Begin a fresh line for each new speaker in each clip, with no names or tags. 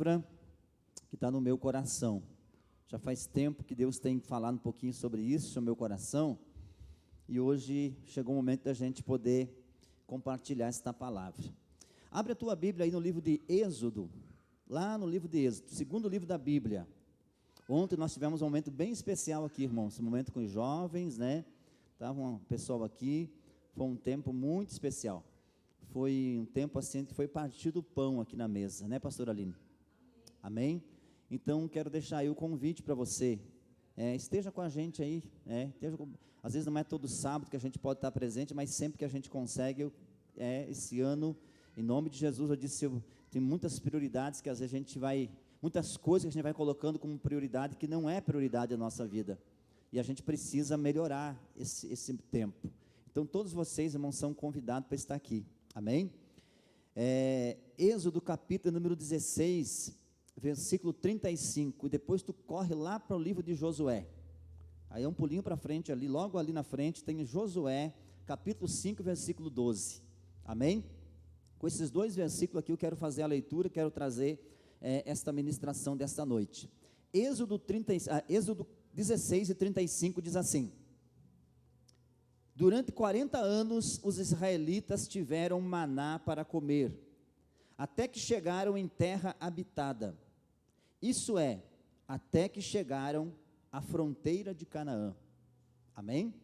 palavra que está no meu coração. Já faz tempo que Deus tem falado um pouquinho sobre isso, no meu coração, e hoje chegou o momento da gente poder compartilhar esta palavra. Abre a tua Bíblia aí no livro de Êxodo, lá no livro de Êxodo, segundo livro da Bíblia. Ontem nós tivemos um momento bem especial aqui, irmãos, um momento com os jovens, né? Estava um pessoal aqui, foi um tempo muito especial. Foi um tempo assim que foi partido o pão aqui na mesa, né, pastora Aline? Amém? Então, quero deixar aí o convite para você, esteja com a gente aí, às vezes não é todo sábado que a gente pode estar presente, mas sempre que a gente consegue, esse ano, em nome de Jesus, eu disse, tem muitas prioridades que às vezes a gente vai, muitas coisas que a gente vai colocando como prioridade, que não é prioridade da nossa vida, e a gente precisa melhorar esse tempo. Então, todos vocês, irmãos, são convidados para estar aqui, amém? Êxodo capítulo número 16, versículo 35, e depois tu corre lá para o livro de Josué, aí é um pulinho para frente ali, logo ali na frente tem Josué, capítulo 5, versículo 12, amém? Com esses dois versículos aqui eu quero fazer a leitura, quero trazer esta ministração desta noite. Êxodo 16 e 35 diz assim: durante 40 anos os israelitas tiveram maná para comer, até que chegaram em terra habitada, isso é, até que chegaram à fronteira de Canaã, amém?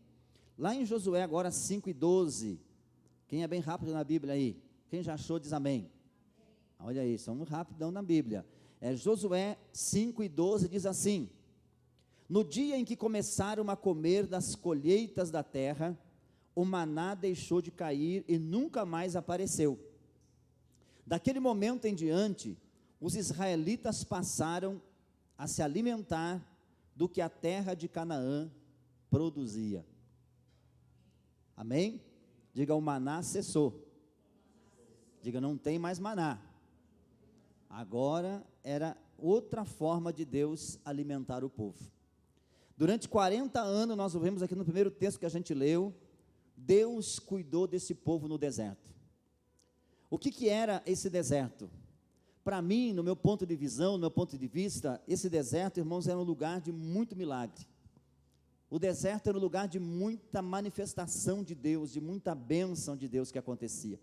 Lá em Josué agora 5 e 12, quem é bem rápido na Bíblia aí? Quem já achou diz amém. Olha aí, somos rapidão na Bíblia. Josué 5 e 12 diz assim: no dia em que começaram a comer das colheitas da terra, o maná deixou de cair e nunca mais apareceu. Daquele momento em diante, os israelitas passaram a se alimentar do que a terra de Canaã produzia. Amém? Diga, o maná cessou. Diga, não tem mais maná. Agora era outra forma de Deus alimentar o povo. Durante 40 anos, nós vemos aqui no primeiro texto que a gente leu, Deus cuidou desse povo no deserto. O que era esse deserto? Para mim, no meu ponto de visão, no meu ponto de vista, esse deserto, irmãos, era um lugar de muito milagre. O deserto era um lugar de muita manifestação de Deus, de muita bênção de Deus que acontecia.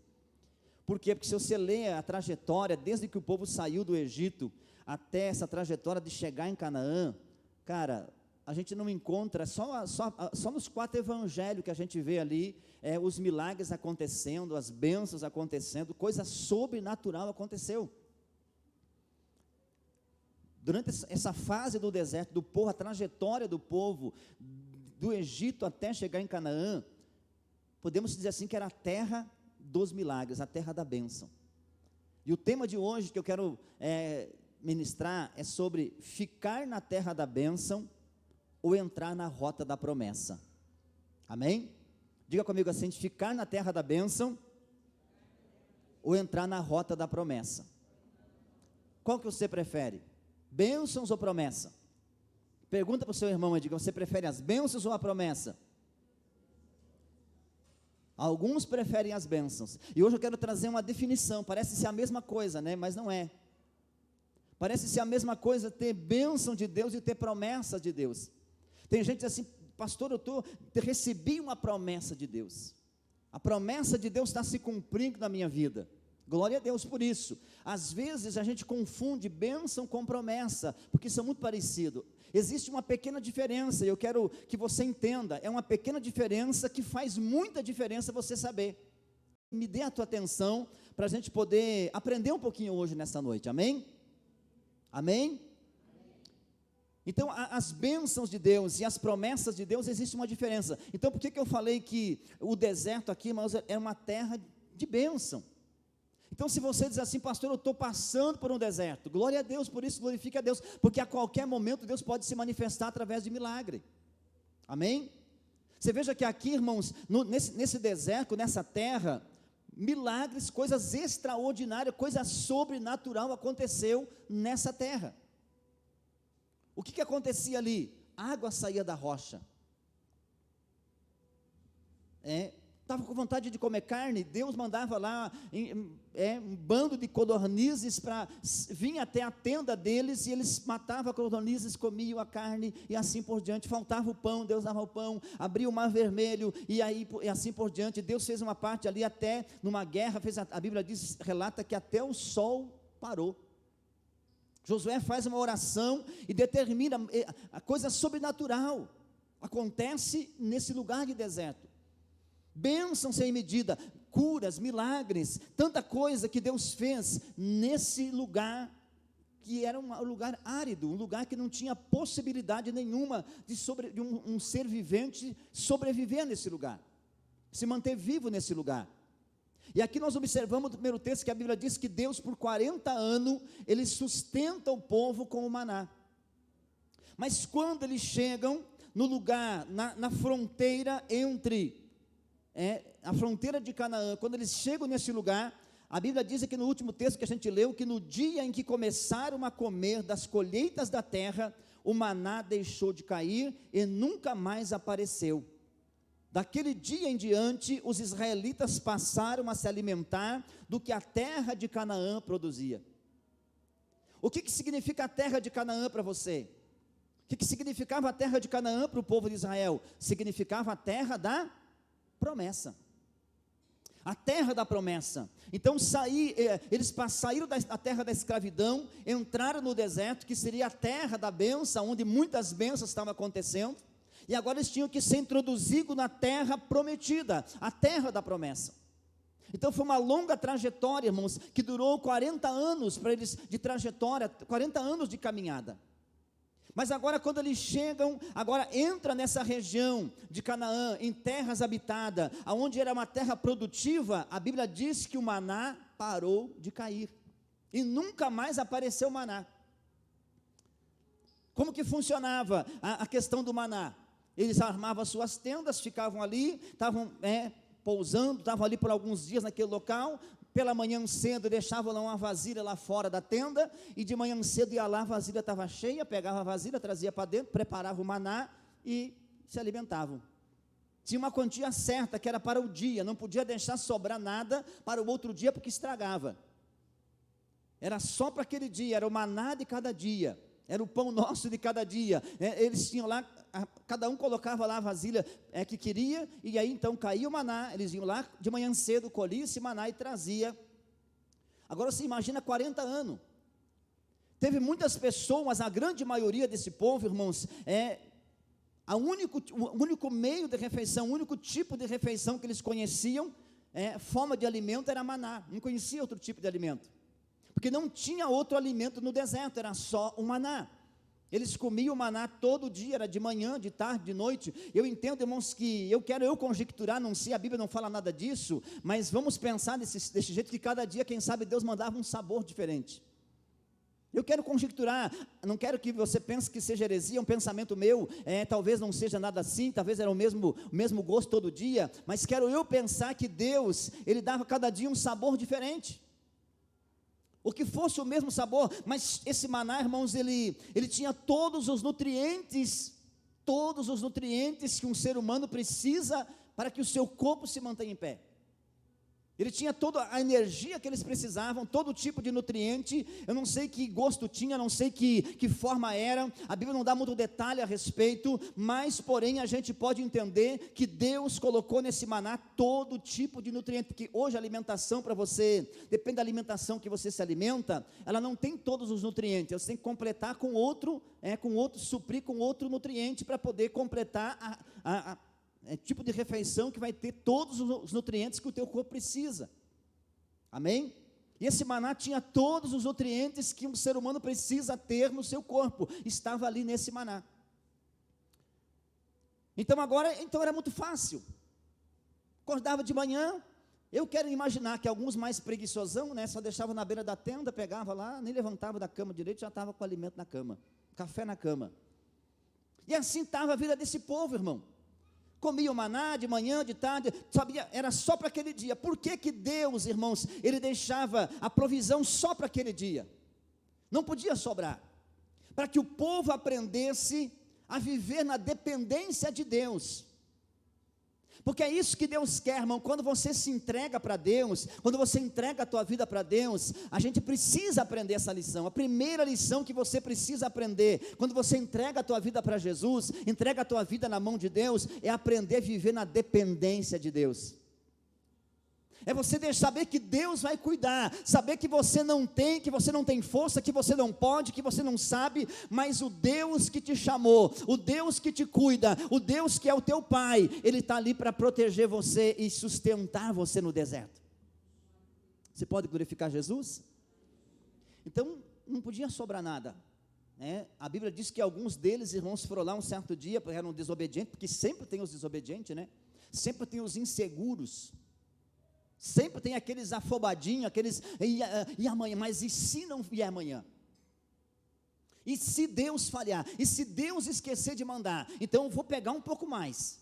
Por quê? Porque se você lê a trajetória, desde que o povo saiu do Egito, até essa trajetória de chegar em Canaã, cara, a gente não encontra, só nos 4 evangelhos que a gente vê ali, os milagres acontecendo, as bênçãos acontecendo, coisa sobrenatural aconteceu. Durante essa fase do deserto, do povo, a trajetória do povo, do Egito até chegar em Canaã, podemos dizer assim que era a terra dos milagres, a terra da bênção. E o tema de hoje que eu quero ministrar é sobre ficar na terra da bênção ou entrar na rota da promessa. Amém? Diga comigo assim: ficar na terra da bênção ou entrar na rota da promessa. Qual que você prefere? Bênçãos ou promessa? Pergunta para o seu irmão e diga: você prefere as bênçãos ou a promessa? Alguns preferem as bênçãos. E hoje eu quero trazer uma definição. Parece ser a mesma coisa, né? Mas não é. Parece ser a mesma coisa ter bênção de Deus e ter promessa de Deus. Tem gente assim: pastor, recebi uma promessa de Deus. A promessa de Deus está se cumprindo na minha vida. Glória a Deus por isso. Às vezes a gente confunde bênção com promessa, porque são muito parecidos. Existe uma pequena diferença, e eu quero que você entenda, é uma pequena diferença que faz muita diferença você saber. Me dê a tua atenção, para a gente poder aprender um pouquinho hoje nessa noite, amém? Amém? Então, as bênçãos de Deus e as promessas de Deus, existe uma diferença. Então, por que eu falei que o deserto aqui, irmãos, é uma terra de bênção? Então, se você diz assim: pastor, eu estou passando por um deserto, glória a Deus por isso, glorifique a Deus, porque a qualquer momento Deus pode se manifestar através de milagre, amém? Você veja que aqui, irmãos, nesse deserto, nessa terra, milagres, coisas extraordinárias, coisa sobrenatural aconteceu nessa terra. O que acontecia ali? Água saía da rocha, estava com vontade de comer carne, Deus mandava lá um bando de codornizes para vir até a tenda deles, e eles matavam a codornizes, comiam a carne, e assim por diante. Faltava o pão, Deus dava o pão, abria o mar vermelho, e assim por diante. Deus fez uma parte ali, até numa guerra, a Bíblia relata que até o sol parou. Josué faz uma oração e determina a coisa sobrenatural, acontece nesse lugar de deserto. Bênção sem medida, curas, milagres, tanta coisa que Deus fez nesse lugar, que era um lugar árido, um lugar que não tinha possibilidade nenhuma de um ser vivente sobreviver nesse lugar, se manter vivo nesse lugar. E aqui nós observamos no primeiro texto que a Bíblia diz que Deus por 40 anos, Ele sustenta o povo com o maná. Mas quando eles chegam no lugar, na fronteira entre a fronteira de Canaã, quando eles chegam nesse lugar, a Bíblia diz aqui no último texto que a gente leu, que no dia em que começaram a comer das colheitas da terra, o maná deixou de cair e nunca mais apareceu. Daquele dia em diante, os israelitas passaram a se alimentar do que a terra de Canaã produzia. O que significa a terra de Canaã para você? O que significava a terra de Canaã para o povo de Israel? Significava a terra da promessa. A terra da promessa. Então eles saíram da terra da escravidão, entraram no deserto, que seria a terra da bênção, onde muitas bênçãos estavam acontecendo, e agora eles tinham que ser introduzidos na terra prometida, a terra da promessa. Então foi uma longa trajetória, irmãos, que durou 40 anos para eles de trajetória, 40 anos de caminhada. Mas agora quando eles chegam, agora entra nessa região de Canaã, em terras habitadas, aonde era uma terra produtiva, a Bíblia diz que o maná parou de cair, e nunca mais apareceu maná. Como que funcionava a questão do maná? Eles armavam suas tendas, ficavam ali, estavam pousando, estavam ali por alguns dias naquele local. Pela manhã cedo deixavam lá uma vasilha lá fora da tenda, e de manhã cedo ia lá, a vasilha estava cheia, pegava a vasilha, trazia para dentro, preparava o maná e se alimentavam. Tinha uma quantia certa que era para o dia, não podia deixar sobrar nada para o outro dia porque estragava. Era só para aquele dia, era o maná de cada dia, era o pão nosso de cada dia. Eles tinham lá, cada um colocava lá a vasilha que queria, e aí então caía o maná, eles iam lá de manhã cedo, colhia esse maná e trazia. Agora você imagina 40 anos, teve muitas pessoas, a grande maioria desse povo, irmãos, o único meio de refeição, o único tipo de refeição que eles conheciam, forma de alimento era maná, não conhecia outro tipo de alimento, porque não tinha outro alimento no deserto, era só o maná. Eles comiam o maná todo dia, era de manhã, de tarde, de noite. Eu entendo, irmãos, que eu conjecturar, não sei, a Bíblia não fala nada disso, mas vamos pensar desse jeito, que cada dia, quem sabe, Deus mandava um sabor diferente. Eu quero conjecturar, não quero que você pense que seja heresia, é um pensamento meu, talvez não seja nada assim, talvez era o mesmo gosto todo dia, mas quero eu pensar que Deus, Ele dava cada dia um sabor diferente. O que fosse o mesmo sabor, mas esse maná, irmãos, ele tinha todos os nutrientes que um ser humano precisa para que o seu corpo se mantenha em pé. Ele tinha toda a energia que eles precisavam, todo tipo de nutriente. Eu não sei que gosto tinha, não sei que forma era, a Bíblia não dá muito detalhe a respeito, mas porém a gente pode entender que Deus colocou nesse maná todo tipo de nutriente, porque hoje a alimentação para você, depende da alimentação que você se alimenta, ela não tem todos os nutrientes, você tem que completar com outro, suprir com outro nutriente para poder completar tipo de refeição que vai ter todos os nutrientes que o teu corpo precisa. Amém? E esse maná tinha todos os nutrientes que um ser humano precisa ter no seu corpo, estava ali nesse maná. Então era muito fácil. Acordava de manhã, eu quero imaginar que alguns mais preguiçosão, só deixava na beira da tenda, pegava lá, nem levantava da cama direito, já estava com alimento na cama, café na cama. E assim estava a vida desse povo, irmão. Comia o maná de manhã, de tarde, sabia, era só para aquele dia. Por que Deus, irmãos, Ele deixava a provisão só para aquele dia? Não podia sobrar. Para que o povo aprendesse a viver na dependência de Deus. Porque é isso que Deus quer, irmão. Quando você se entrega para Deus, quando você entrega a tua vida para Deus, a gente precisa aprender essa lição. A primeira lição que você precisa aprender, quando você entrega a tua vida para Jesus, entrega a tua vida na mão de Deus, é aprender a viver na dependência de Deus. É você saber que Deus vai cuidar, saber que você não tem força, que você não pode, que você não sabe, mas o Deus que te chamou, o Deus que te cuida, o Deus que é o teu Pai, Ele está ali para proteger você e sustentar você no deserto. Você pode glorificar Jesus? Então, não podia sobrar nada, né? A Bíblia diz que alguns deles, irmãos, foram lá um certo dia, porque eram desobedientes, porque sempre tem os desobedientes, né? Sempre tem os inseguros, sempre tem aqueles afobadinhos, e amanhã, mas e se não vier amanhã? E se Deus falhar? E se Deus esquecer de mandar? Então eu vou pegar um pouco mais.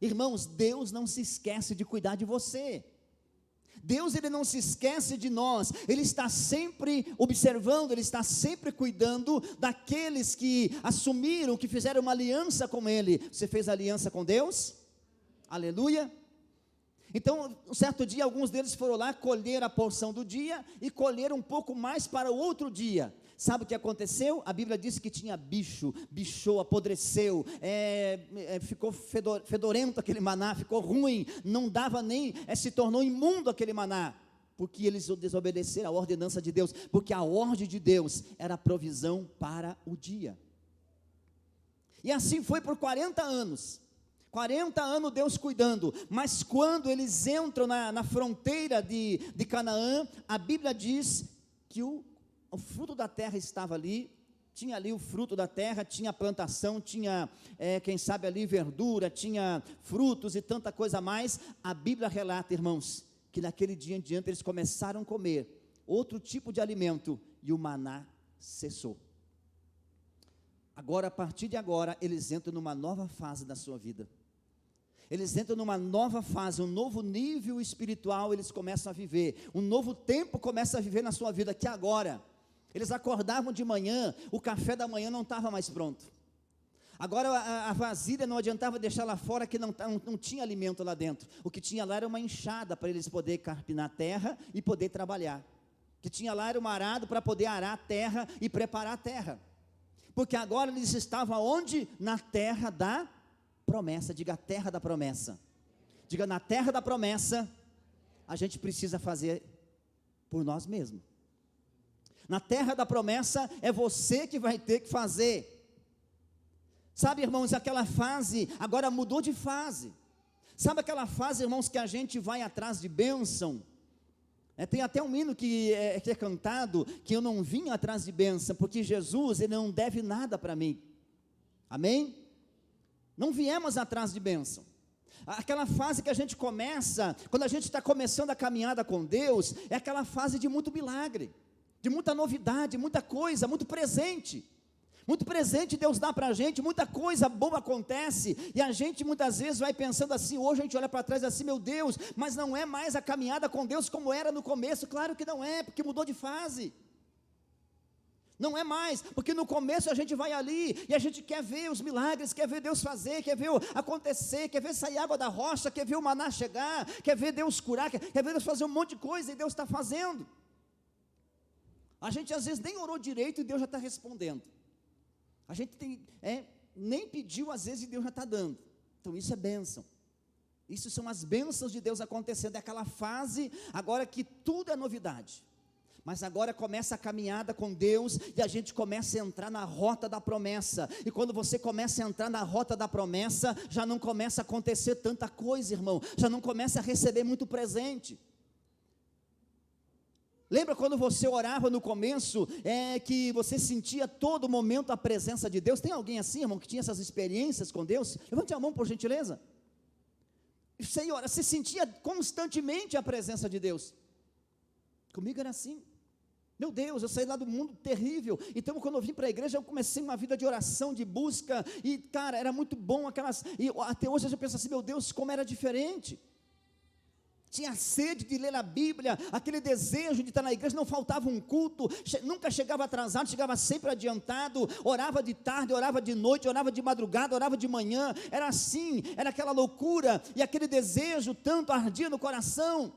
Irmãos, Deus não se esquece de cuidar de você. Deus, Ele não se esquece de nós. Ele está sempre observando, Ele está sempre cuidando daqueles que assumiram, que fizeram uma aliança com Ele. Você fez aliança com Deus? Aleluia. Então, um certo dia, alguns deles foram lá, colheram a porção do dia, e colheram um pouco mais para o outro dia. Sabe o que aconteceu? A Bíblia diz que tinha bichou, apodreceu, ficou fedorento aquele maná, ficou ruim, não dava nem, se tornou imundo aquele maná, porque eles desobedeceram a ordenança de Deus, porque a ordem de Deus era a provisão para o dia. E assim foi por 40 anos. 40 anos Deus cuidando, mas quando eles entram na fronteira de Canaã, a Bíblia diz que o fruto da terra estava ali, tinha ali o fruto da terra, tinha plantação, tinha, quem sabe ali verdura, tinha frutos e tanta coisa mais. A Bíblia relata, irmãos, que naquele dia em diante eles começaram a comer outro tipo de alimento, e o maná cessou. Agora, a partir de agora, eles entram numa nova fase da sua vida. Eles entram numa nova fase, um novo nível espiritual eles começam a viver, um novo tempo começa a viver na sua vida, que agora, eles acordavam de manhã, o café da manhã não estava mais pronto, agora a vasilha não adiantava deixar lá fora, que não tinha alimento lá dentro, o que tinha lá era uma enxada, para eles poderem carpinar a terra e poder trabalhar, o que tinha lá era um arado, para poder arar a terra e preparar a terra, porque agora eles estavam onde? Na terra da promessa. Diga, a terra da promessa. Diga, na terra da promessa, a gente precisa fazer por nós mesmos. Na terra da promessa, é você que vai ter que fazer. Sabe, irmãos, aquela fase, agora mudou de fase. Sabe aquela fase, irmãos, que a gente vai atrás de bênção? Tem até um hino que é cantado, que eu não vim atrás de bênção, porque Jesus, Ele não deve nada para mim. Amém? Não viemos atrás de bênção. Aquela fase que a gente começa, quando a gente está começando a caminhada com Deus, é aquela fase de muito milagre, de muita novidade, muita coisa, muito presente Deus dá para a gente, muita coisa boa acontece, e a gente muitas vezes vai pensando assim, hoje a gente olha para trás assim, meu Deus, mas não é mais a caminhada com Deus como era no começo. Claro que não é, porque mudou de fase. Não é mais, porque no começo a gente vai ali, e a gente quer ver os milagres, quer ver Deus fazer, quer ver acontecer, quer ver sair água da rocha, quer ver o maná chegar, quer ver Deus curar, quer ver Deus fazer um monte de coisa, e Deus está fazendo. A gente às vezes nem orou direito, e Deus já está respondendo. A gente nem pediu às vezes, e Deus já está dando. Então isso é bênção. Isso são as bênçãos de Deus acontecendo, é aquela fase agora que tudo é novidade. Mas agora começa a caminhada com Deus, e a gente começa a entrar na rota da promessa, e quando você começa a entrar na rota da promessa, já não começa a acontecer tanta coisa, irmão, já não começa a receber muito presente. Lembra quando você orava no começo, que você sentia todo momento a presença de Deus? Tem alguém assim, irmão, que tinha essas experiências com Deus? Levante a mão, por gentileza. Senhor, você sentia constantemente a presença de Deus? Comigo era assim. Meu Deus, eu saí lá do mundo terrível, então quando eu vim para a igreja, eu comecei uma vida de oração, de busca, e cara, era muito bom e até hoje eu penso assim, meu Deus, como era diferente. tinha sede de ler a Bíblia, aquele desejo de estar na igreja, não faltava um culto, nunca chegava atrasado, chegava sempre adiantado, orava de tarde, orava de noite, orava de madrugada, orava de manhã, era assim, era aquela loucura, e aquele desejo tanto ardia no coração.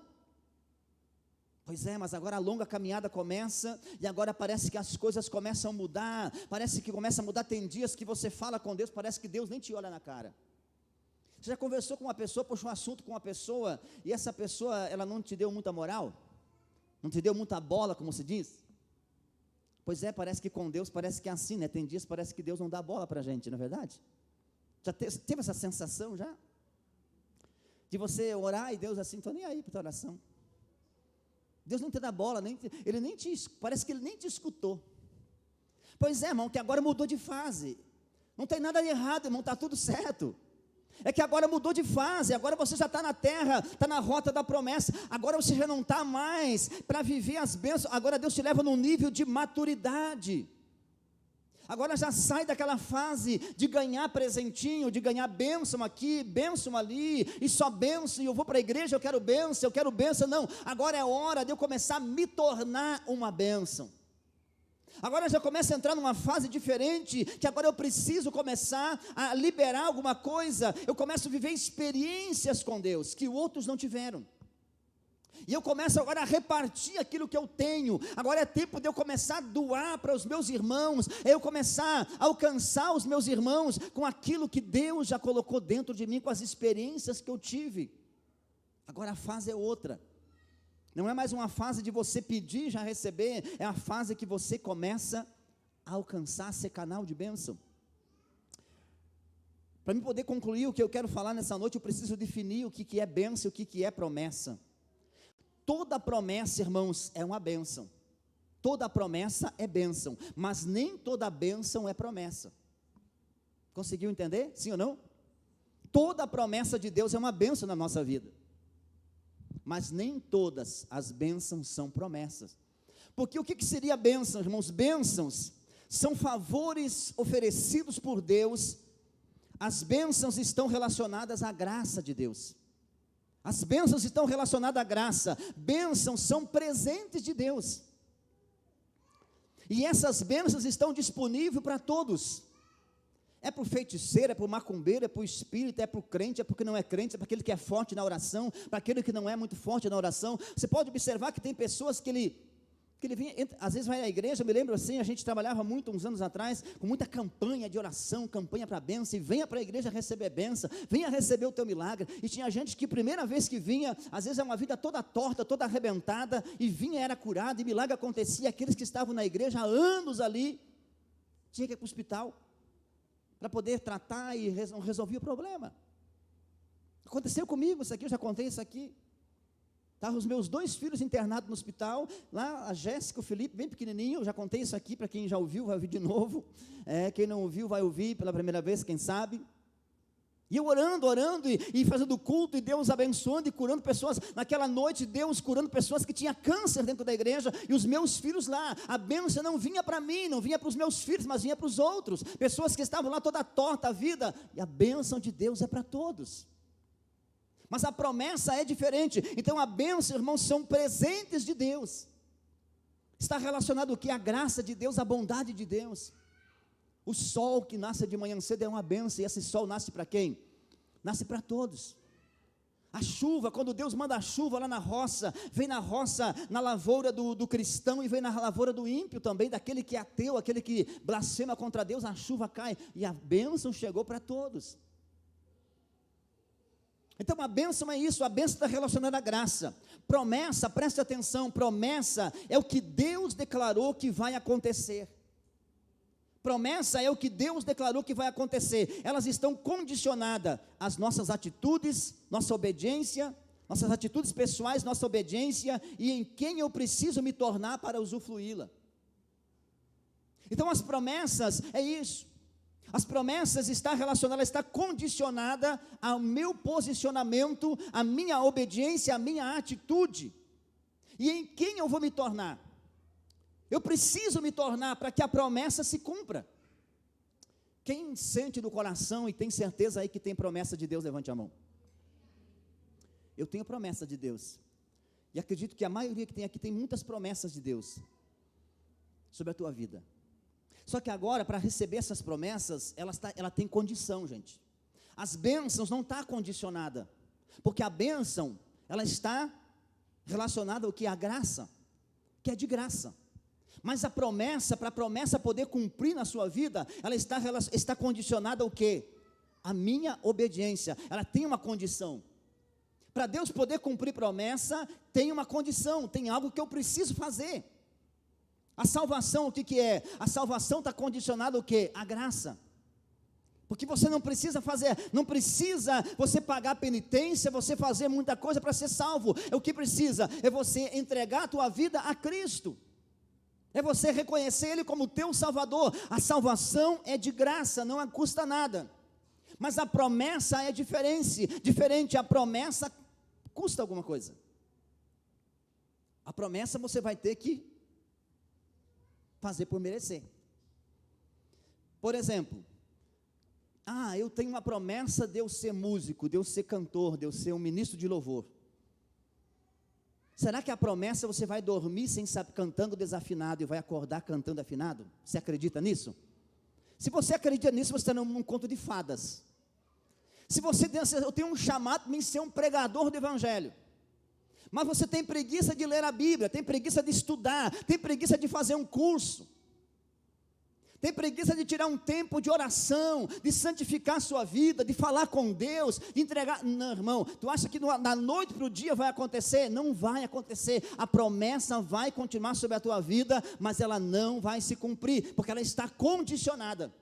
Pois é, mas agora a longa caminhada começa, e agora parece que as coisas começam a mudar, parece que começa a mudar, tem dias que você fala com Deus, parece que Deus nem te olha na cara. Você já conversou com uma pessoa, puxou um assunto com uma pessoa, e essa pessoa, ela não te deu muita moral? Não te deu muita bola, como se diz? Pois é, parece que com Deus, parece que é assim, né? Tem dias que parece que Deus não dá bola para a gente, não é verdade? Já teve essa sensação já? De você orar e Deus assim, estou nem aí para a tua oração. Deus não te dá bola, parece que Ele nem te escutou. Pois é, irmão, que agora mudou de fase. Não tem nada de errado, irmão, está tudo certo. É que agora mudou de fase, agora você já está na terra, está na rota da promessa, agora você já não está mais para viver as bênçãos, agora Deus te leva num nível de maturidade, agora já sai daquela fase de ganhar presentinho, de ganhar bênção aqui, bênção ali, e só bênção, e eu vou para a igreja, eu quero bênção, não, agora é hora de eu começar a me tornar uma bênção. Agora já começa a entrar numa fase diferente, que agora eu preciso começar a liberar alguma coisa, eu começo a viver experiências com Deus, que outros não tiveram, e eu começo agora a repartir aquilo que eu tenho, agora é tempo de eu começar a doar para os meus irmãos, eu começar a alcançar os meus irmãos, com aquilo que Deus já colocou dentro de mim, com as experiências que eu tive. Agora a fase é outra. Não é mais uma fase de você pedir e já receber, é a fase que você começa a alcançar, a ser canal de bênção. Para mim poder concluir o que eu quero falar nessa noite, eu preciso definir o que é bênção e o que é promessa. Toda promessa, irmãos, é uma bênção. Toda promessa é bênção, mas nem toda bênção é promessa. Conseguiu entender? Sim ou não? Toda promessa de Deus é uma bênção na nossa vida. Mas nem todas as bênçãos são promessas. Porque o que seria bênção, irmãos? Bênçãos são favores oferecidos por Deus. As bênçãos estão relacionadas à graça de Deus. As bênçãos estão relacionadas à graça. Bênçãos são presentes de Deus. E essas bênçãos estão disponíveis para todos. É para o feiticeiro, é para o macumbeiro, é para o espírito, é para o crente, é para o que não é crente, é para aquele que é forte na oração, para aquele que não é muito forte na oração. Você pode observar que tem pessoas que ele vinha, às vezes vai à igreja, eu me lembro assim, a gente trabalhava muito uns anos atrás, com muita campanha de oração, campanha para bênção, e venha para a igreja receber bênção, venha receber o teu milagre, e tinha gente que primeira vez que vinha, às vezes é uma vida toda torta, toda arrebentada, e vinha, era curado, e milagre acontecia, aqueles que estavam na igreja há anos ali, tinha que ir para o hospital, para poder tratar e resolver o problema. Aconteceu comigo isso aqui, eu já contei isso aqui. Estavam os meus 2 filhos internados no hospital, lá a Jéssica, o Felipe, bem pequenininho, eu já contei isso aqui, para quem já ouviu, vai ouvir de novo, quem não ouviu, vai ouvir pela primeira vez, quem sabe. E eu orando e fazendo culto, e Deus abençoando e curando pessoas. Naquela noite, Deus curando pessoas que tinham câncer dentro da igreja, e os meus filhos lá, a bênção não vinha para mim, não vinha para os meus filhos, mas vinha para os outros, pessoas que estavam lá toda torta a vida, e a bênção de Deus é para todos. Mas a promessa é diferente. Então a bênção, irmãos, são presentes de Deus. Está relacionado o que? A graça de Deus, a bondade de Deus. O sol que nasce de manhã cedo é uma bênção, e esse sol nasce para quem? Nasce para todos. A chuva, quando Deus manda a chuva lá na roça, vem na roça, na lavoura do cristão, e vem na lavoura do ímpio também, daquele que é ateu, aquele que blasfema contra Deus, a chuva cai, e a bênção chegou para todos. Então a bênção é isso, a bênção está relacionada à graça. Promessa, preste atenção, promessa é o que Deus declarou que vai acontecer. Promessa é o que Deus declarou que vai acontecer. Elas estão condicionadas às nossas atitudes, nossa obediência, nossas atitudes pessoais, nossa obediência, e em quem eu preciso me tornar para usufruí-la. Então as promessas é isso. As promessas estão relacionadas, está condicionada ao meu posicionamento, à minha obediência, à minha atitude. E em quem eu vou me tornar? Eu preciso me tornar para que a promessa se cumpra. Quem sente no coração e tem certeza aí que tem promessa de Deus, levante a mão. Eu tenho promessa de Deus. E acredito que a maioria que tem aqui tem muitas promessas de Deus sobre a tua vida. Só que agora, para receber essas promessas, ela tem condição, gente. As bênçãos não estão condicionadas, porque a bênção, ela está relacionada ao que? A graça, que é de graça. Mas a promessa, para a promessa poder cumprir na sua vida, ela está condicionada ao quê? A minha obediência. Ela tem uma condição. Para Deus poder cumprir promessa, tem uma condição, tem algo que eu preciso fazer. A salvação, o que é? A salvação está condicionada ao quê? A graça. Porque você não precisa fazer, não precisa você pagar penitência, você fazer muita coisa para ser salvo. O que precisa é você entregar a tua vida a Cristo. É você reconhecer Ele como teu Salvador. A salvação é de graça, não custa nada. Mas a promessa é diferente, a promessa custa alguma coisa. A promessa você vai ter que fazer por merecer. Por exemplo, eu tenho uma promessa de eu ser músico, de eu ser cantor, de eu ser um ministro de louvor. Será que a promessa você vai dormir sem saber, cantando desafinado e vai acordar cantando afinado? Você acredita nisso? Se você acredita nisso, você está num conto de fadas. Se você diz, eu tenho um chamado para ser um pregador do evangelho, mas você tem preguiça de ler a Bíblia, tem preguiça de estudar, tem preguiça de fazer um curso, tem preguiça de tirar um tempo de oração, de santificar a sua vida, de falar com Deus, de entregar. Não, irmão, tu acha que da noite para o dia vai acontecer? Não vai acontecer. A promessa vai continuar sobre a tua vida, mas ela não vai se cumprir, porque ela está condicionada.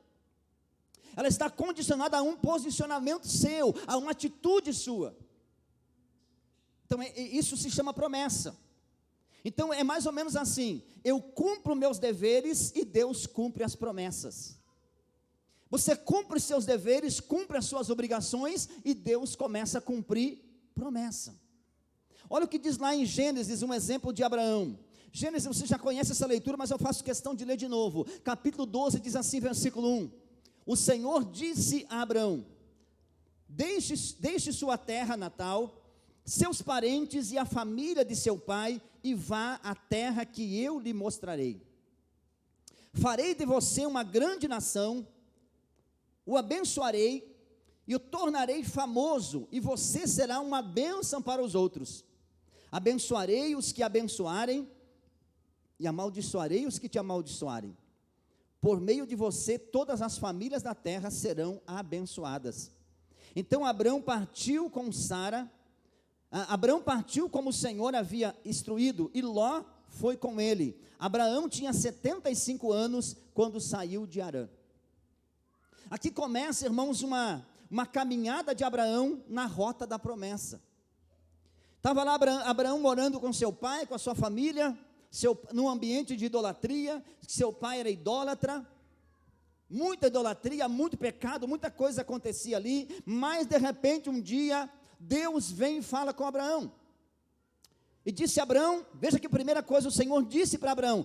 Ela está condicionada a um posicionamento seu, a uma atitude sua. Então, isso se chama promessa. Então, é mais ou menos assim: eu cumpro meus deveres e Deus cumpre as promessas. Você cumpre seus deveres, cumpre as suas obrigações e Deus começa a cumprir promessa. Olha o que diz lá em Gênesis, um exemplo de Abraão. Gênesis, você já conhece essa leitura, mas eu faço questão de ler de novo. Capítulo 12 diz assim, versículo 1. O Senhor disse a Abraão: deixe sua terra natal, seus parentes e a família de seu pai, e vá à terra que eu lhe mostrarei. Farei de você uma grande nação, o abençoarei e o tornarei famoso, e você será uma bênção para os outros. Abençoarei os que abençoarem, e amaldiçoarei os que te amaldiçoarem. Por meio de você, todas as famílias da terra serão abençoadas. Então Abraão partiu com Sara. Abraão partiu como o Senhor havia instruído, e Ló foi com ele. Abraão tinha 75 anos quando saiu de Harã. Aqui começa, irmãos, uma caminhada de Abraão na rota da promessa. Estava lá Abraão morando com seu pai, com a sua família, num ambiente de idolatria. Seu pai era idólatra, muita idolatria, muito pecado, muita coisa acontecia ali, mas de repente um dia Deus vem e fala com Abraão, e disse a Abraão, veja que a primeira coisa o Senhor disse para Abraão,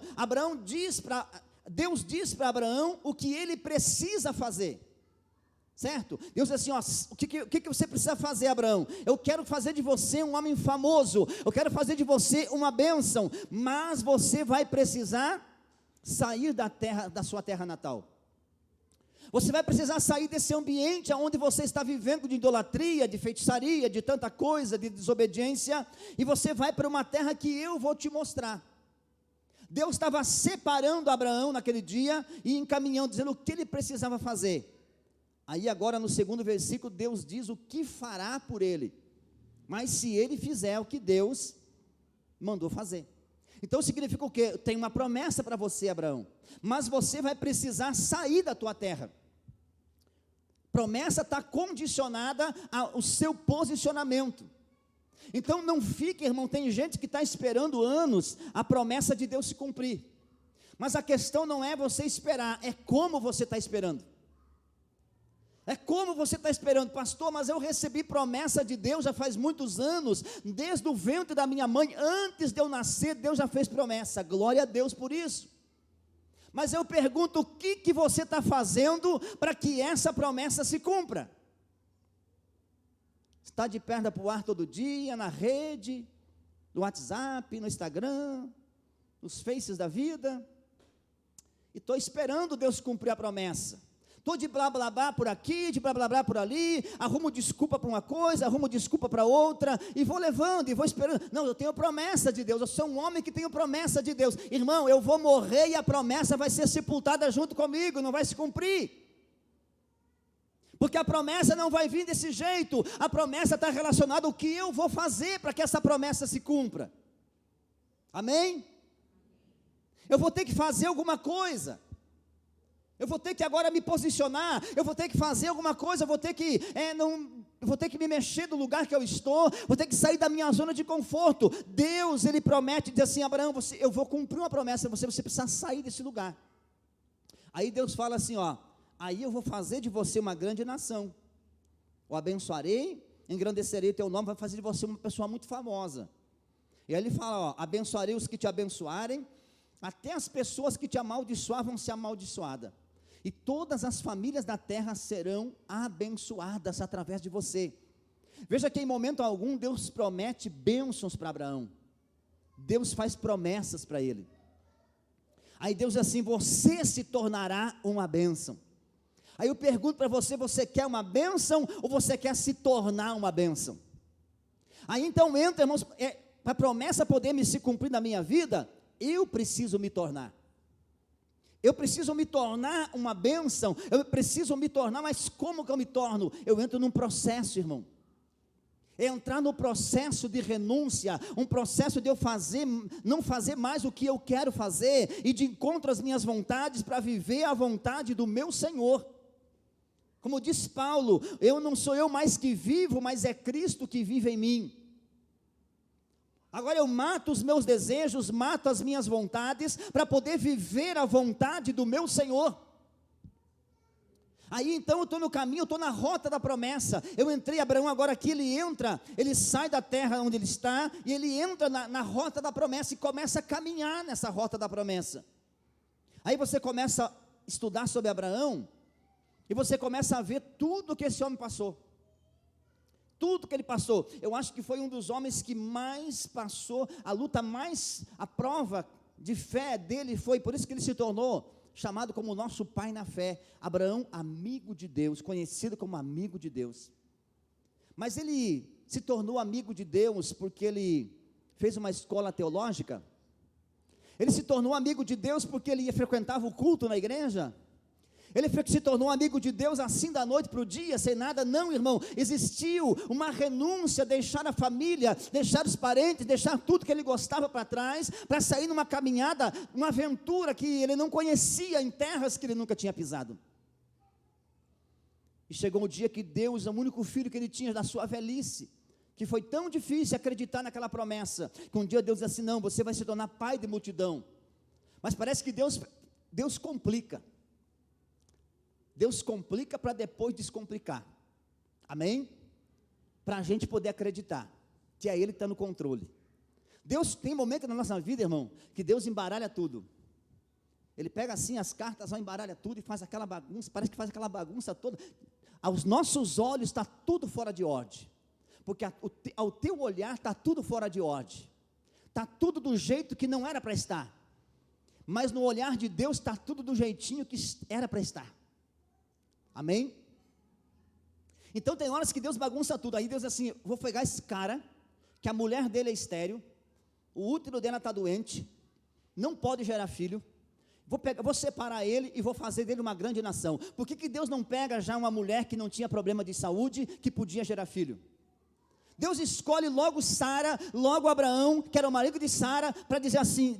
Deus diz para Abraão o que ele precisa fazer, certo? Deus diz assim, o que você precisa fazer, Abraão? Eu quero fazer de você um homem famoso, eu quero fazer de você uma bênção, mas você vai precisar sair da sua terra natal. Você vai precisar sair desse ambiente onde você está vivendo de idolatria, de feitiçaria, de tanta coisa, de desobediência, e você vai para uma terra que eu vou te mostrar. Deus estava separando Abraão naquele dia e encaminhando, dizendo o que ele precisava fazer. Aí agora no segundo versículo, Deus diz o que fará por ele, mas se ele fizer o que Deus mandou fazer. Então significa o quê? Tem uma promessa para você, Abraão, mas você vai precisar sair da tua terra. Promessa está condicionada ao seu posicionamento. Então não fique, irmão, tem gente que está esperando anos a promessa de Deus se cumprir, mas a questão não é você esperar, é como você está esperando. É como você está esperando, pastor, mas eu recebi promessa de Deus já faz muitos anos, desde o ventre da minha mãe, antes de eu nascer, Deus já fez promessa, glória a Deus por isso. Mas eu pergunto, o que você está fazendo para que essa promessa se cumpra? Está de perna para o ar todo dia, na rede, no WhatsApp, no Instagram, nos Faces da vida, e estou esperando Deus cumprir a promessa. Estou de blá blá blá por aqui, de blá blá blá por ali, arrumo desculpa para uma coisa, arrumo desculpa para outra, e vou levando, e vou esperando. Não, eu tenho promessa de Deus, eu sou um homem que tenho promessa de Deus. Irmão, eu vou morrer e a promessa vai ser sepultada junto comigo, não vai se cumprir. Porque a promessa não vai vir desse jeito, a promessa está relacionada ao que eu vou fazer para que essa promessa se cumpra. Amém? Eu vou ter que fazer alguma coisa. Eu vou ter que agora me posicionar, eu vou ter que fazer alguma coisa, eu vou ter que me mexer do lugar que eu estou, vou ter que sair da minha zona de conforto. Deus, Ele promete, diz assim, Abraão, eu vou cumprir uma promessa, você precisa sair desse lugar. Aí Deus fala assim, aí eu vou fazer de você uma grande nação, o abençoarei, engrandecerei o teu nome, vai fazer de você uma pessoa muito famosa. E aí Ele fala, abençoarei os que te abençoarem, até as pessoas que te amaldiçoar vão ser amaldiçoadas. E todas as famílias da terra serão abençoadas através de você. Veja que em momento algum Deus promete bênçãos para Abraão. Deus faz promessas para ele. Aí Deus diz assim, você se tornará uma bênção. Aí eu pergunto para você, você quer uma bênção ou você quer se tornar uma bênção? Aí então entra, irmãos, para a promessa poder se cumprir na minha vida, eu preciso me tornar. Eu preciso me tornar uma bênção, eu preciso me tornar, mas como que eu me torno? Eu entro num processo, irmão. É entrar no processo de renúncia, um processo de eu não fazer mais o que eu quero fazer, e de encontro às minhas vontades, para viver a vontade do meu Senhor. Como diz Paulo, não sou eu mais que vivo, mas é Cristo que vive em mim. Agora eu mato os meus desejos, mato as minhas vontades, para poder viver a vontade do meu Senhor. Aí então eu estou no caminho, eu estou na rota da promessa. Eu entrei, Abraão agora aqui, ele sai da terra onde ele está, e ele entra na rota da promessa, e começa a caminhar nessa rota da promessa. Aí você começa a estudar sobre Abraão, e você começa a ver tudo que esse homem passou. Tudo que ele passou, eu acho que foi um dos homens que mais passou, a prova de fé dele foi, por isso que ele se tornou chamado como nosso pai na fé. Abraão, amigo de Deus, conhecido como amigo de Deus. Mas ele se tornou amigo de Deus porque ele fez uma escola teológica? Ele se tornou amigo de Deus porque ele frequentava o culto na igreja? Ele se tornou amigo de Deus assim da noite para o dia, sem nada? Não, irmão, existiu uma renúncia, deixar a família, deixar os parentes, deixar tudo que ele gostava para trás, para sair numa caminhada, uma aventura que ele não conhecia, em terras que ele nunca tinha pisado. E chegou o dia que Deus, o único filho que ele tinha da sua velhice, que foi tão difícil acreditar naquela promessa, que um dia Deus disse assim, não, você vai se tornar pai de multidão. Mas parece que Deus complica. Deus complica para depois descomplicar, amém? Para a gente poder acreditar, que é Ele que está no controle. Deus tem momento na nossa vida, irmão, que Deus embaralha tudo. Ele pega assim as cartas, embaralha tudo e faz aquela bagunça, parece que faz aquela bagunça toda. Aos nossos olhos está tudo fora de ordem, porque ao teu olhar está tudo fora de ordem, está tudo do jeito que não era para estar, mas no olhar de Deus está tudo do jeitinho que era para estar. Amém? Então tem horas que Deus bagunça tudo. Aí Deus diz assim, vou pegar esse cara, que a mulher dele é estéril, o útero dela está doente, não pode gerar filho, vou separar ele e vou fazer dele uma grande nação. Por que Deus não pega já uma mulher que não tinha problema de saúde, que podia gerar filho? Deus escolhe logo Sara, logo Abraão, que era o marido de Sara, para dizer assim,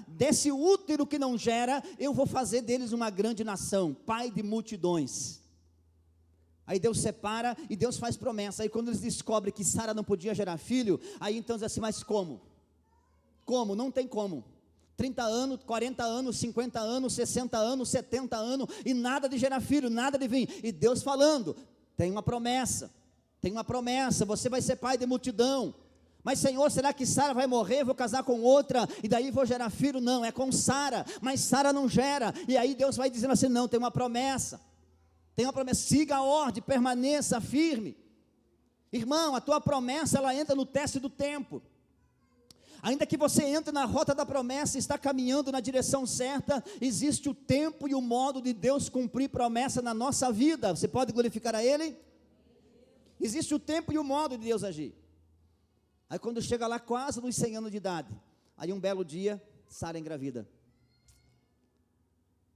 desse útero que não gera, eu vou fazer deles uma grande nação, pai de multidões. Aí Deus separa e Deus faz promessa. Aí quando eles descobrem que Sara não podia gerar filho, aí então diz assim, mas como? Como? Não tem como. 30 anos, 40 anos, 50 anos, 60 anos, 70 anos, e nada de gerar filho, nada de vir. E Deus falando, tem uma promessa, você vai ser pai de multidão. Mas Senhor, será que Sara vai morrer, vou casar com outra, e daí vou gerar filho? Não, é com Sara, mas Sara não gera. E aí Deus vai dizendo assim, não, tem uma promessa, siga a ordem, permaneça firme. Irmão, a tua promessa, ela entra no teste do tempo. Ainda que você entre na rota da promessa e está caminhando na direção certa, existe o tempo e o modo de Deus cumprir promessa na nossa vida. Você pode glorificar a Ele? Existe o tempo e o modo de Deus agir. Aí quando chega lá quase nos 100 anos de idade, aí um belo dia, Sara engravida.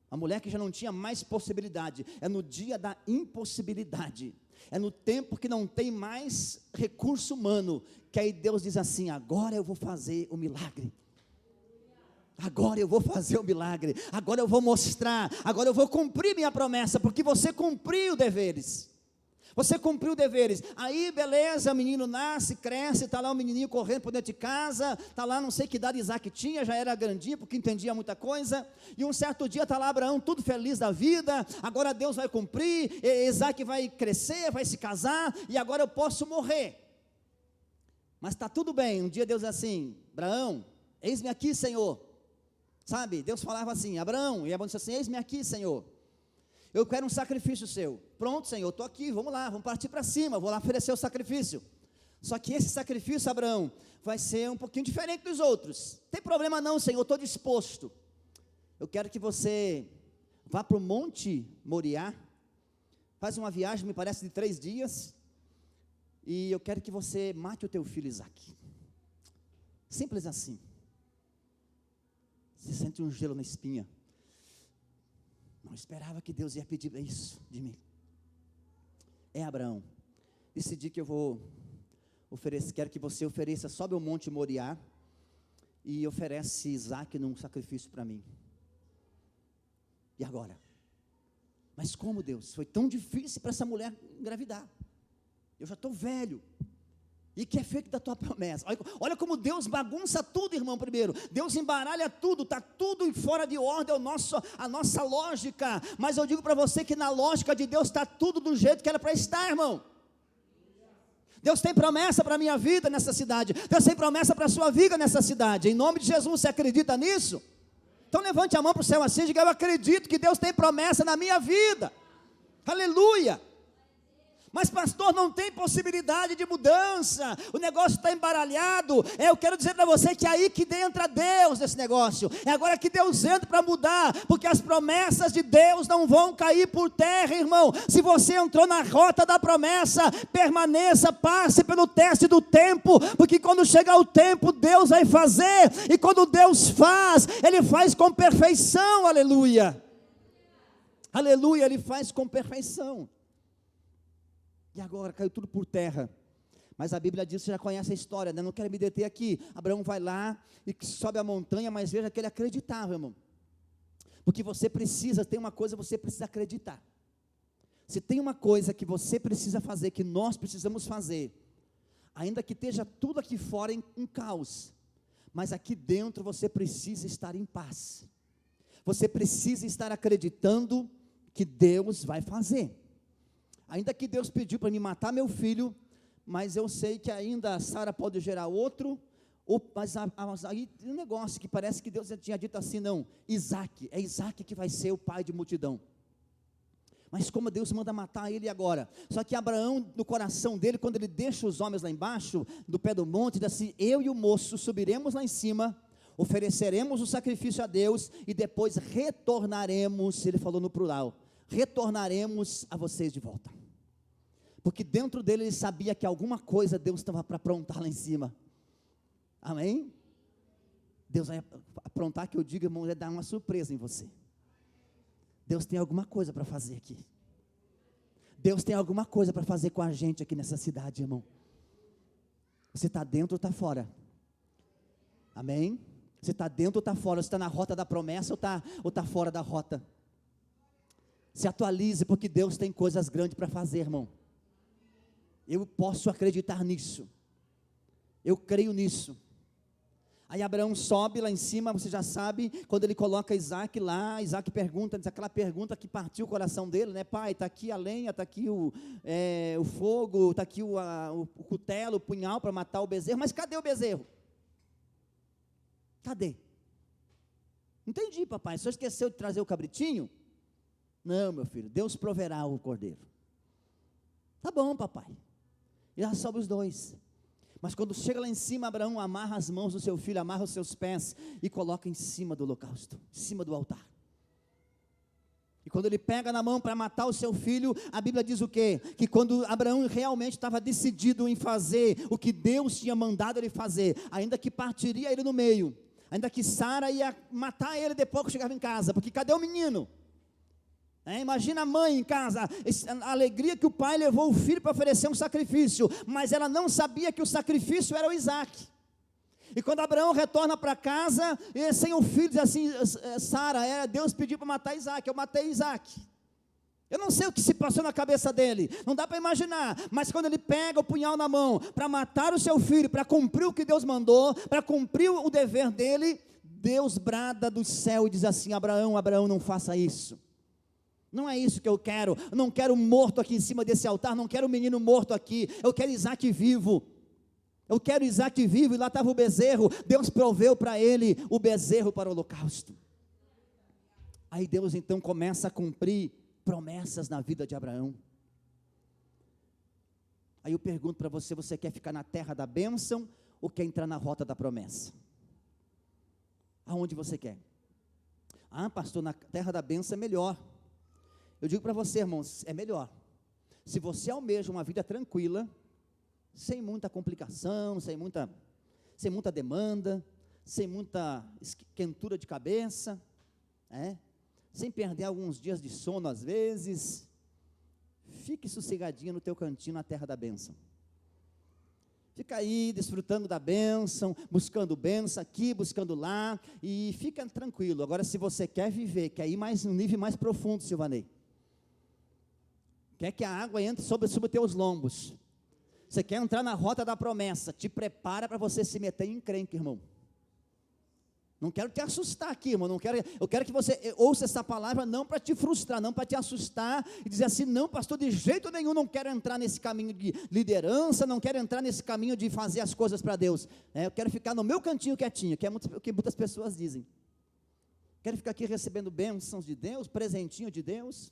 A mulher que já não tinha mais possibilidade, é no dia da impossibilidade, é no tempo que não tem mais recurso humano, que aí Deus diz assim: agora eu vou fazer o milagre. Agora eu vou fazer o milagre, agora eu vou mostrar, agora eu vou cumprir minha promessa, porque você cumpriu deveres. Você cumpriu deveres. Aí beleza, o menino nasce, cresce, está lá o menininho correndo por dentro de casa, está lá, não sei que idade Isaac tinha, já era grandinho, porque entendia muita coisa, e um certo dia está lá Abraão, tudo feliz da vida, agora Deus vai cumprir, Isaac vai crescer, vai se casar, e agora eu posso morrer. Mas está tudo bem. Um dia Deus diz assim: Abraão, eis-me aqui, Senhor. Sabe, Deus falava assim: Abraão, e Abraão disse assim: eis-me aqui, Senhor. Eu quero um sacrifício seu. Pronto, Senhor, estou aqui, vamos lá, vamos partir para cima, vou lá oferecer o sacrifício. Só que esse sacrifício, Abraão, vai ser um pouquinho diferente dos outros. Não tem problema não, Senhor, estou disposto. Eu quero que você vá para o Monte Moriá, faz uma viagem, me parece, de 3 dias, e eu quero que você mate o teu filho Isaac. Simples assim. Você sente um gelo na espinha. Não esperava que Deus ia pedir isso de mim. Abraão, decidi que eu vou oferecer, quero que você ofereça, sobe ao Monte Moriá e oferece Isaac num sacrifício para mim. E agora? Mas como, Deus? Foi tão difícil para essa mulher engravidar. Eu já estou velho. E que é feito da tua promessa. Olha como Deus bagunça tudo, irmão, primeiro. Deus embaralha tudo, está tudo fora de ordem, a nossa lógica. Mas eu digo para você que na lógica de Deus está tudo do jeito que era para estar, irmão. Deus tem promessa para a minha vida nessa cidade. Deus tem promessa para a sua vida nessa cidade. Em nome de Jesus, você acredita nisso? Então levante a mão para o céu assim e diga: eu acredito que Deus tem promessa na minha vida. Aleluia. Mas pastor, não tem possibilidade de mudança, o negócio está embaralhado. Eu quero dizer para você que é aí que entra Deus nesse negócio. É agora que Deus entra para mudar, porque as promessas de Deus não vão cair por terra, irmão. Se você entrou na rota da promessa, permaneça, passe pelo teste do tempo, porque quando chegar o tempo, Deus vai fazer, e quando Deus faz, Ele faz com perfeição, aleluia. Aleluia, Ele faz com perfeição. E agora caiu tudo por terra. Mas a Bíblia diz, você já conhece a história, né? Não quero me deter aqui. Abraão vai lá e sobe a montanha, mas veja que ele acreditava, irmão. Porque você precisa, tem uma coisa, você precisa acreditar. Se tem uma coisa que você precisa fazer, que nós precisamos fazer, ainda que esteja tudo aqui fora em um caos, mas aqui dentro você precisa estar em paz. Você precisa estar acreditando que Deus vai fazer. Ainda que Deus pediu para me matar meu filho, mas eu sei que ainda a Sara pode gerar outro, mas aí tem um negócio que parece que Deus já tinha dito assim: não, Isaac, é Isaac que vai ser o pai de multidão. Mas como Deus manda matar ele agora? Só que Abraão, no coração dele, quando ele deixa os homens lá embaixo, do pé do monte, diz assim: eu e o moço subiremos lá em cima, ofereceremos o sacrifício a Deus, e depois retornaremos, ele falou no plural, retornaremos a vocês de volta. Porque dentro dele ele sabia que alguma coisa Deus estava para aprontar lá em cima. Amém? Deus vai aprontar, que eu digo, irmão, é dar uma surpresa em você. Deus tem alguma coisa para fazer aqui. Deus tem alguma coisa para fazer com a gente aqui nessa cidade, irmão. Você está dentro ou está fora? Amém? Você está dentro ou está fora? Você está na rota da promessa ou está fora da rota? Se atualize, porque Deus tem coisas grandes para fazer, irmão. Eu posso acreditar nisso. Eu creio nisso. Aí Abraão sobe lá em cima, você já sabe, quando ele coloca Isaac lá, Isaac pergunta, diz aquela pergunta que partiu o coração dele, né? Pai, está aqui a lenha, está aqui o fogo, está aqui o cutelo, o punhal para matar o bezerro, mas cadê o bezerro? Cadê? Entendi, papai, o senhor esqueceu de trazer o cabritinho? Não, meu filho, Deus proverá o cordeiro. Tá bom, papai. E já sobe os dois. Mas quando chega lá em cima, Abraão amarra as mãos do seu filho, amarra os seus pés e coloca em cima do holocausto, em cima do altar. E quando ele pega na mão para matar o seu filho, a Bíblia diz o quê? Que quando Abraão realmente estava decidido em fazer o que Deus tinha mandado ele fazer, ainda que partiria ele no meio, ainda que Sara ia matar ele depois que chegava em casa, porque cadê o menino? Imagina a mãe em casa, a alegria que o pai levou o filho para oferecer um sacrifício, mas ela não sabia que o sacrifício era o Isaac. E quando Abraão retorna para casa, sem o filho, diz assim: Sara, Deus pediu para matar Isaac, eu matei Isaac. Eu não sei o que se passou na cabeça dele, não dá para imaginar, mas quando ele pega o punhal na mão, para matar o seu filho, para cumprir o que Deus mandou, para cumprir o dever dele, Deus brada do céu e diz assim: Abraão, Abraão, não faça isso. Não é isso que eu quero não quero morto aqui em cima desse altar, não quero um menino morto aqui, eu quero Isaac vivo. Eu quero Isaac vivo, e lá estava o bezerro. Deus proveu para ele o bezerro para o holocausto. Aí Deus então começa a cumprir promessas na vida de Abraão. Aí eu pergunto para você: você quer ficar na terra da bênção ou quer entrar na rota da promessa? Aonde você quer? Pastor, na terra da bênção é melhor. Eu digo para você, irmãos, é melhor. Se você almeja uma vida tranquila, sem muita complicação, sem muita demanda, sem muita esquentura de cabeça, sem perder alguns dias de sono às vezes, fique sossegadinho no teu cantinho na terra da bênção. Fica aí desfrutando da bênção, buscando bênção aqui, buscando lá, e fica tranquilo. Agora, se você quer viver, quer ir mais um nível mais profundo, Silvanei, quer que a água entre sobre os teus lombos, você quer entrar na rota da promessa, te prepara para você se meter em encrenca, irmão. Não quero te assustar aqui, irmão, eu quero que você ouça essa palavra não para te frustrar, não para te assustar e dizer assim: não, pastor, de jeito nenhum não quero entrar nesse caminho de liderança, não quero entrar nesse caminho de fazer as coisas para Deus. Eu quero ficar no meu cantinho quietinho, que é o que muitas pessoas dizem. Quero ficar aqui recebendo bênçãos de Deus, presentinho de Deus.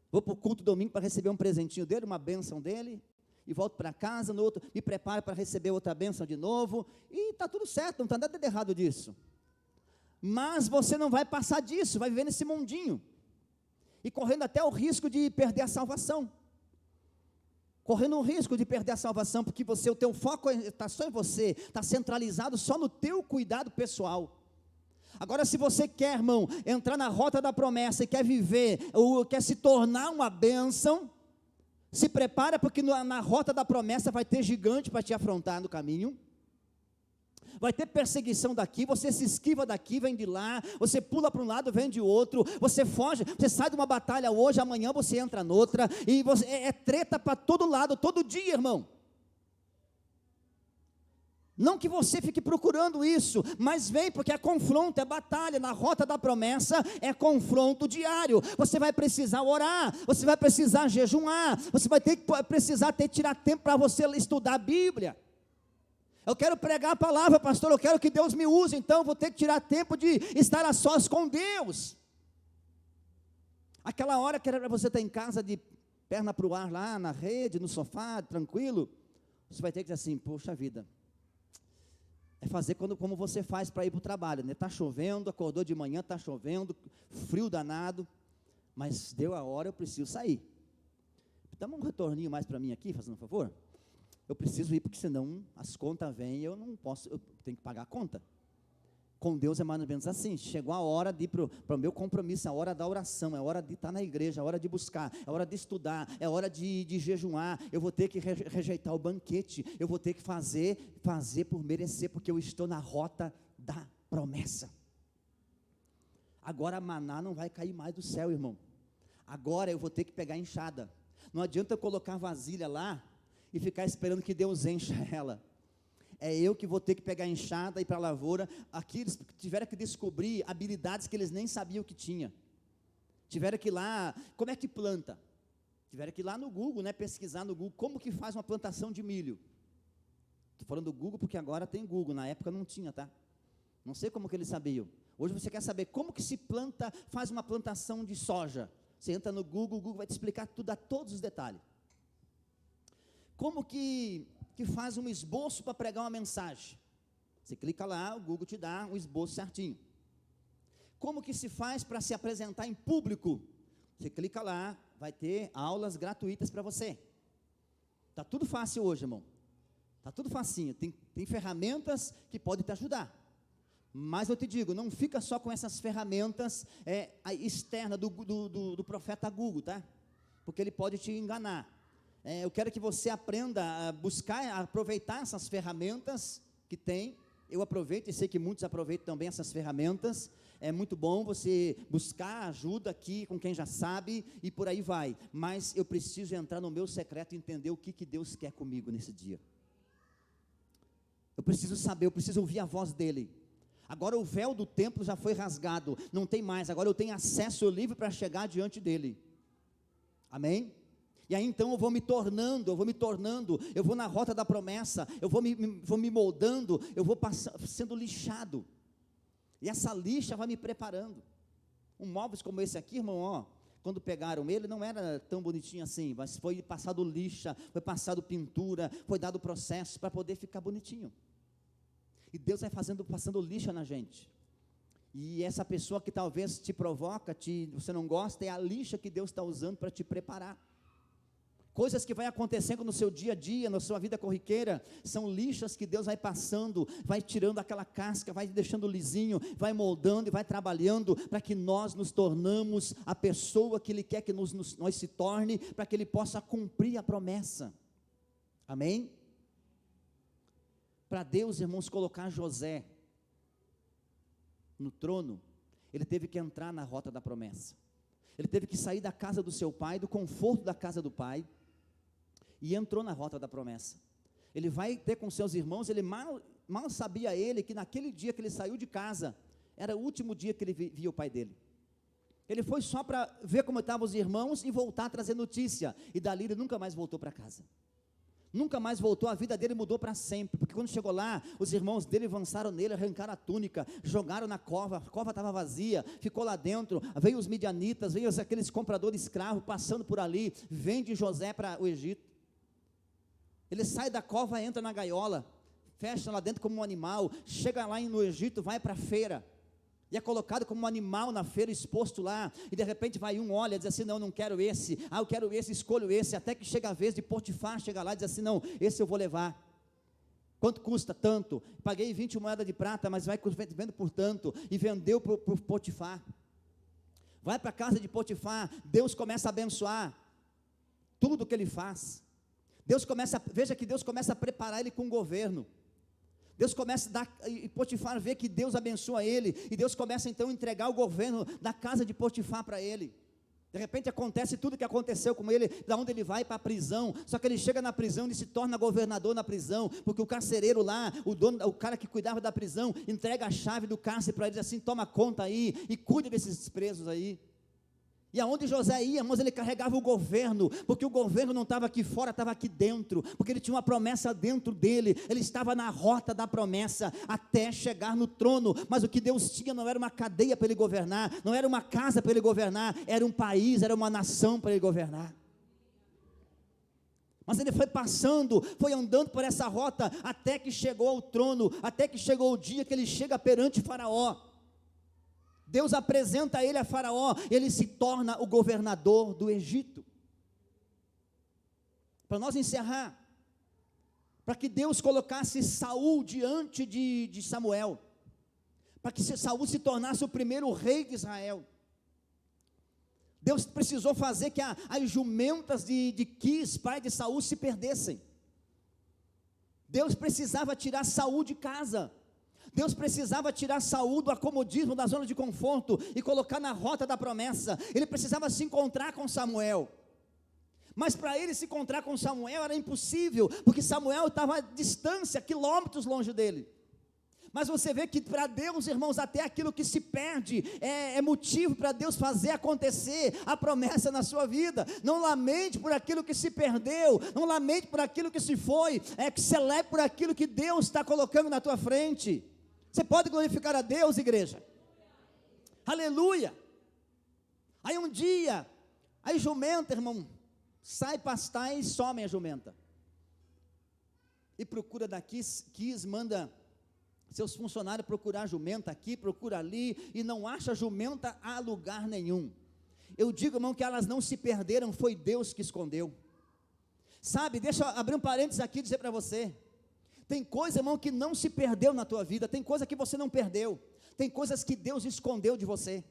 Vou para o culto domingo para receber um presentinho dele, uma bênção dele, e volto para casa, no outro, me preparo para receber outra bênção de novo, e está tudo certo, não está nada de errado disso. Mas você não vai passar disso, vai viver nesse mundinho, e correndo até o risco de perder a salvação, correndo o risco de perder a salvação, porque o teu foco está só em você, está centralizado só no teu cuidado pessoal. Agora, se você quer, irmão, entrar na rota da promessa, e quer viver, ou quer se tornar uma bênção, se prepara, porque na rota da promessa vai ter gigante para te afrontar no caminho, vai ter perseguição daqui, você se esquiva daqui, vem de lá, você pula para um lado, vem de outro, você foge, você sai de uma batalha hoje, amanhã você entra noutra, e é treta para todo lado, todo dia, irmão. Não que você fique procurando isso, mas vem, porque é confronto, é batalha. Na rota da promessa é confronto diário. Você vai precisar orar, você vai precisar jejuar, você vai precisar tirar tempo para você estudar a Bíblia. Eu quero pregar a palavra, pastor, eu quero que Deus me use, então vou ter que tirar tempo de estar a sós com Deus. Aquela hora que era para você estar em casa de perna para o ar lá, na rede, no sofá, tranquilo, você vai ter que dizer assim: poxa vida, é fazer como você faz para ir para o trabalho, né? Está chovendo, acordou de manhã, está chovendo, frio danado, mas deu a hora, eu preciso sair. Dá um retorninho mais para mim aqui, fazendo um favor. Eu preciso ir, porque senão as contas vêm e eu não posso, eu tenho que pagar a conta. Com Deus é mais ou menos assim: chegou a hora de ir para o meu compromisso, é a hora da oração, é a hora de estar na igreja, é a hora de buscar, é a hora de estudar, é a hora de jejuar. Eu vou ter que rejeitar o banquete, eu vou ter que fazer por merecer, porque eu estou na rota da promessa. Agora a maná não vai cair mais do céu, irmão. Agora eu vou ter que pegar a enxada. Não adianta eu colocar vasilha lá e ficar esperando que Deus encha ela. É eu que vou ter que pegar a enxada e ir para a lavoura. Aqui eles tiveram que descobrir habilidades que eles nem sabiam que tinha. Tiveram que ir lá, como é que planta? Tiveram que ir lá no Google, né, pesquisar no Google, como que faz uma plantação de milho. Estou falando do Google porque agora tem Google, na época não tinha, tá? Não sei como que eles sabiam. Hoje você quer saber como que se faz uma plantação de soja. Você entra no Google, o Google vai te explicar tudo, a todos os detalhes. Como que faz um esboço para pregar uma mensagem? Você clica lá, o Google te dá um esboço certinho. Como que se faz para se apresentar em público? Você clica lá, vai ter aulas gratuitas para você. Está tudo fácil hoje, irmão. Está tudo facinho. Tem ferramentas que podem te ajudar. Mas eu te digo, não fica só com essas ferramentas externas do profeta Google, tá? Porque ele pode te enganar. Eu quero que você aprenda a buscar, a aproveitar essas ferramentas que tem. Eu aproveito e sei que muitos aproveitam também essas ferramentas. É muito bom você buscar ajuda aqui com quem já sabe e por aí vai. Mas eu preciso entrar no meu secreto e entender o que Deus quer comigo nesse dia. Eu preciso saber, eu preciso ouvir a voz dele. Agora o véu do templo já foi rasgado, não tem mais. Agora eu tenho acesso livre para chegar diante dele. Amém? E aí então eu vou me tornando, eu vou na rota da promessa, eu vou me moldando, eu vou sendo lixado. E essa lixa vai me preparando. Um móveis como esse aqui, irmão, ó, quando pegaram ele, não era tão bonitinho assim, mas foi passado lixa, foi passado pintura, foi dado processo para poder ficar bonitinho. E Deus vai passando lixa na gente. E essa pessoa que talvez te provoca, você não gosta, é a lixa que Deus está usando para te preparar. Coisas que vai acontecendo no seu dia a dia, na sua vida corriqueira, são lixas que Deus vai passando, vai tirando aquela casca, vai deixando lisinho, vai moldando e vai trabalhando, para que nós nos tornamos a pessoa que Ele quer que nós se torne, para que Ele possa cumprir a promessa. Amém? Para Deus, irmãos, colocar José no trono, ele teve que entrar na rota da promessa. Ele teve que sair da casa do seu pai, do conforto da casa do pai, e entrou na rota da promessa. Ele vai ter com seus irmãos, ele mal sabia ele que naquele dia que ele saiu de casa, era o último dia que ele via o pai dele. Ele foi só para ver como estavam os irmãos e voltar a trazer notícia, e dali ele nunca mais voltou para casa. Nunca mais voltou, a vida dele mudou para sempre, porque quando chegou lá, os irmãos dele avançaram nele, arrancaram a túnica, jogaram na cova, a cova estava vazia, ficou lá dentro, veio os midianitas, veio aqueles compradores escravos passando por ali, vende José para o Egito. Ele sai da cova, entra na gaiola, fecha lá dentro como um animal, chega lá no Egito, vai para a feira, e é colocado como um animal na feira, exposto lá, e de repente vai olha, diz assim, não quero esse, eu quero esse, escolho esse, até que chega a vez de Potifar, chega lá e diz assim, não, esse eu vou levar. Quanto custa? Tanto. Paguei 20 moedas de prata, mas vai vendo por tanto, e vendeu para o Potifar. Vai para a casa de Potifar, Deus começa a abençoar tudo que ele faz. Veja que Deus começa a preparar ele com o governo. Deus começa a dar, e Potifar vê que Deus abençoa ele, e Deus começa então a entregar o governo da casa de Potifar para ele. De repente acontece tudo que aconteceu com ele, da onde ele vai para a prisão, só que ele chega na prisão, ele se torna governador na prisão, porque o carcereiro lá, o cara que cuidava da prisão, entrega a chave do cárcere para ele, diz assim, toma conta aí, e cuida desses presos aí. E aonde José ia, irmãos, ele carregava o governo, porque o governo não estava aqui fora, estava aqui dentro, porque ele tinha uma promessa dentro dele, ele estava na rota da promessa, até chegar no trono, mas o que Deus tinha não era uma cadeia para ele governar, não era uma casa para ele governar, era um país, era uma nação para ele governar. Mas ele foi passando, foi andando por essa rota, até que chegou ao trono, até que chegou o dia que ele chega perante Faraó. Deus apresenta ele a Faraó, ele se torna o governador do Egito. Para nós encerrar, para que Deus colocasse Saul diante de Samuel, para que Saul se tornasse o primeiro rei de Israel, Deus precisou fazer que as jumentas de Quis, pai de Saul, se perdessem. Deus precisava tirar Saul de casa. Deus precisava tirar Saul do acomodismo, da zona de conforto, e colocar na rota da promessa. Ele precisava se encontrar com Samuel, mas para ele se encontrar com Samuel era impossível, porque Samuel estava à distância, quilômetros longe dele. Mas você vê que para Deus, irmãos, até aquilo que se perde é motivo para Deus fazer acontecer a promessa na sua vida. Não lamente por aquilo que se perdeu, não lamente por aquilo que se foi, que celebre por aquilo que Deus está colocando na tua frente. Você pode glorificar a Deus, igreja? Aleluia! Aí um dia, a jumenta, irmão, sai pastar e some a jumenta. e procura daqui, manda seus funcionários procurar jumenta aqui, procura ali, e não acha jumenta a lugar nenhum. Eu digo, irmão, que elas não se perderam, foi Deus que escondeu. Sabe, deixa eu abrir um parênteses aqui e dizer para você, tem coisa, irmão, que não se perdeu na tua vida, tem coisa que você não perdeu, tem coisas que Deus escondeu de você,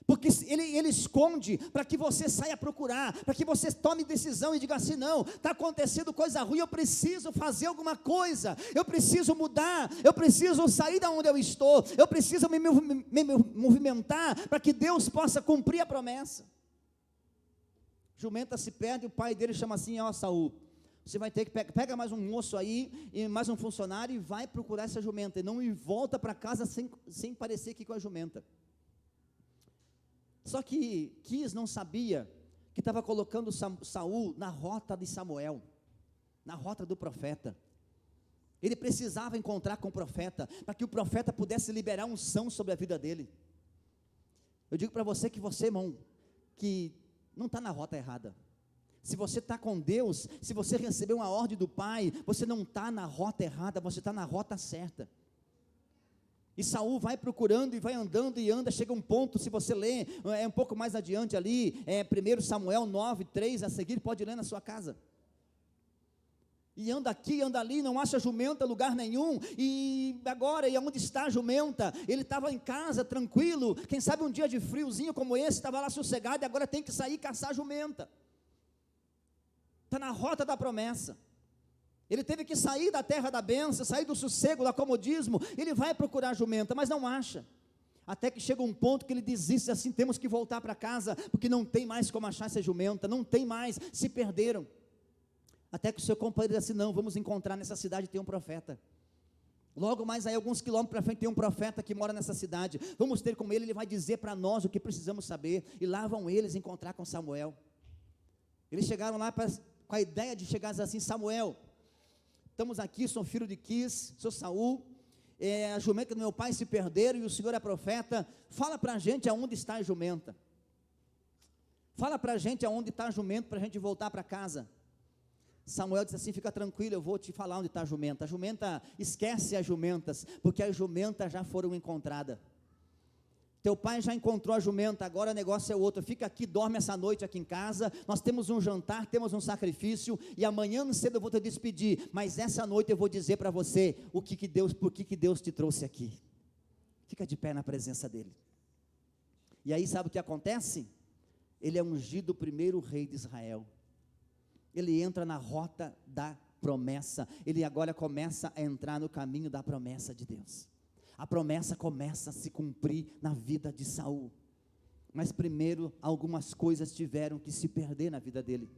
porque Ele esconde para que você saia a procurar, para que você tome decisão e diga assim, não, está acontecendo coisa ruim, eu preciso fazer alguma coisa, eu preciso mudar, eu preciso sair da onde eu estou, eu preciso me movimentar, para que Deus possa cumprir a promessa. Jumenta se perde, o pai dele chama assim, ó Saul, você vai ter que, pega mais um moço aí, e mais um funcionário, e vai procurar essa jumenta, e não volta para casa sem parecer que com a jumenta. Só que Quis não sabia que estava colocando Saul na rota de Samuel, na rota do profeta. Ele precisava encontrar com o profeta, para que o profeta pudesse liberar unção sobre a vida dele. Eu digo para você que você, irmão, que não está na rota errada. Se você está com Deus, se você recebeu uma ordem do Pai, você não está na rota errada, você está na rota certa. E Saul vai procurando e vai andando e anda, chega um ponto, se você ler, um pouco mais adiante ali, 1 Samuel 9:3, a seguir, pode ler na sua casa. E anda aqui, anda ali, não acha jumenta em lugar nenhum, e agora, e onde está a jumenta? Ele estava em casa, tranquilo, quem sabe um dia de friozinho como esse, estava lá sossegado, e agora tem que sair e caçar a jumenta. Está na rota da promessa. Ele teve que sair da terra da bênção, sair do sossego, do acomodismo, ele vai procurar a jumenta, mas não acha. Até que chega um ponto que ele desiste assim, temos que voltar para casa, porque não tem mais como achar essa jumenta, não tem mais, se perderam. Até que o seu companheiro diz assim, não, vamos encontrar nessa cidade, tem um profeta. Logo mais aí, alguns quilômetros para frente, tem um profeta que mora nessa cidade, vamos ter com ele, ele vai dizer para nós o que precisamos saber, e lá vão eles encontrar com Samuel. Eles chegaram lá com a ideia de chegar assim, Samuel, estamos aqui, sou filho de Quis, sou Saul, a jumenta do meu pai se perderam, e o Senhor é profeta, fala para a gente aonde está a jumenta, fala para a gente aonde está a jumenta, para a gente voltar para casa. Samuel disse assim, fica tranquilo, eu vou te falar onde está a jumenta, esquece as jumentas, porque as jumentas já foram encontradas. Teu pai já encontrou a jumenta, agora o negócio é outro, fica aqui, dorme essa noite aqui em casa, nós temos um jantar, temos um sacrifício, e amanhã cedo eu vou te despedir, mas essa noite eu vou dizer para você, por que Deus te trouxe aqui. Fica de pé na presença dele. E aí sabe o que acontece? Ele é ungido o primeiro rei de Israel, ele entra na rota da promessa, ele agora começa a entrar no caminho da promessa de Deus. A promessa começa a se cumprir na vida de Saul, mas primeiro algumas coisas tiveram que se perder na vida dele.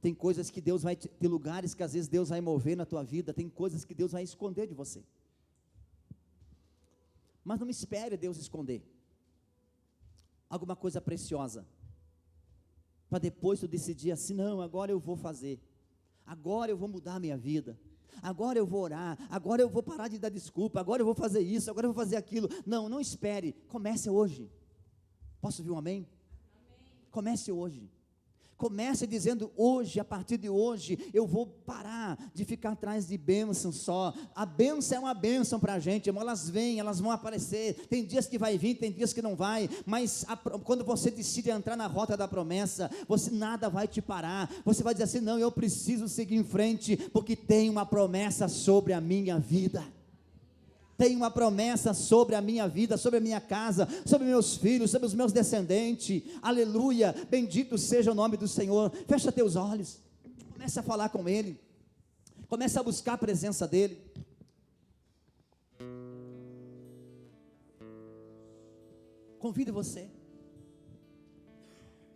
Tem coisas que Deus vai, tem lugares que às vezes Deus vai mover na tua vida, tem coisas que Deus vai esconder de você, mas não espere Deus esconder alguma coisa preciosa, para depois tu decidir assim, não, agora eu vou fazer, agora eu vou mudar a minha vida, agora eu vou orar, agora eu vou parar de dar desculpa, agora eu vou fazer isso, agora eu vou fazer aquilo. Não, não espere, comece hoje. Posso ouvir um amém? Comece hoje. Comece dizendo hoje, a partir de hoje, eu vou parar de ficar atrás de bênção só. A bênção é uma bênção para a gente, irmão, elas vêm, elas vão aparecer, tem dias que vai vir, tem dias que não vai, mas quando você decide entrar na rota da promessa, nada vai te parar, você vai dizer assim, não, eu preciso seguir em frente, porque tem uma promessa sobre a minha vida. Tem uma promessa sobre a minha vida, sobre a minha casa, sobre meus filhos, sobre os meus descendentes, aleluia, bendito seja o nome do Senhor. Fecha teus olhos, comece a falar com Ele, comece a buscar a presença dEle. Convido você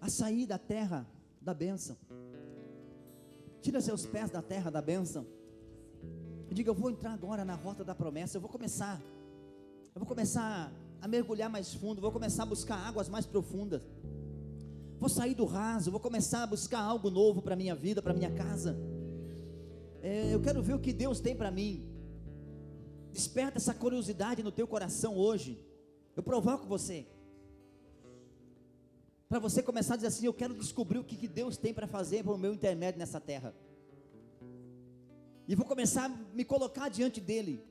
a sair da terra da bênção, tira seus pés da terra da bênção, e diga, eu vou entrar agora na rota da promessa, eu vou começar a mergulhar mais fundo, vou começar a buscar águas mais profundas, vou sair do raso, vou começar a buscar algo novo para a minha vida, para a minha casa. Eu quero ver o que Deus tem para mim. Desperta essa curiosidade no teu coração hoje. Eu provoco você, para você começar a dizer assim, eu quero descobrir o que Deus tem para fazer por meu intermédio nessa terra. e vou começar a me colocar diante dele,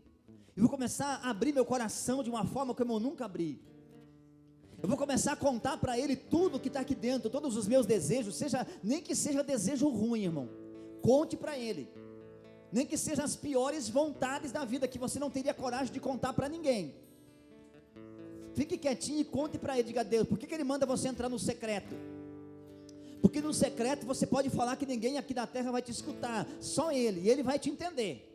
e vou começar a abrir meu coração de uma forma como eu nunca abri. Eu vou começar a contar para ele tudo que está aqui dentro, todos os meus desejos, nem que seja desejo ruim, irmão, conte para ele, nem que sejam as piores vontades da vida, que você não teria coragem de contar para ninguém. Fique quietinho e conte para ele, diga a Deus, por que ele manda você entrar no secreto? Porque no secreto você pode falar que ninguém aqui da terra vai te escutar, só ele, e ele vai te entender.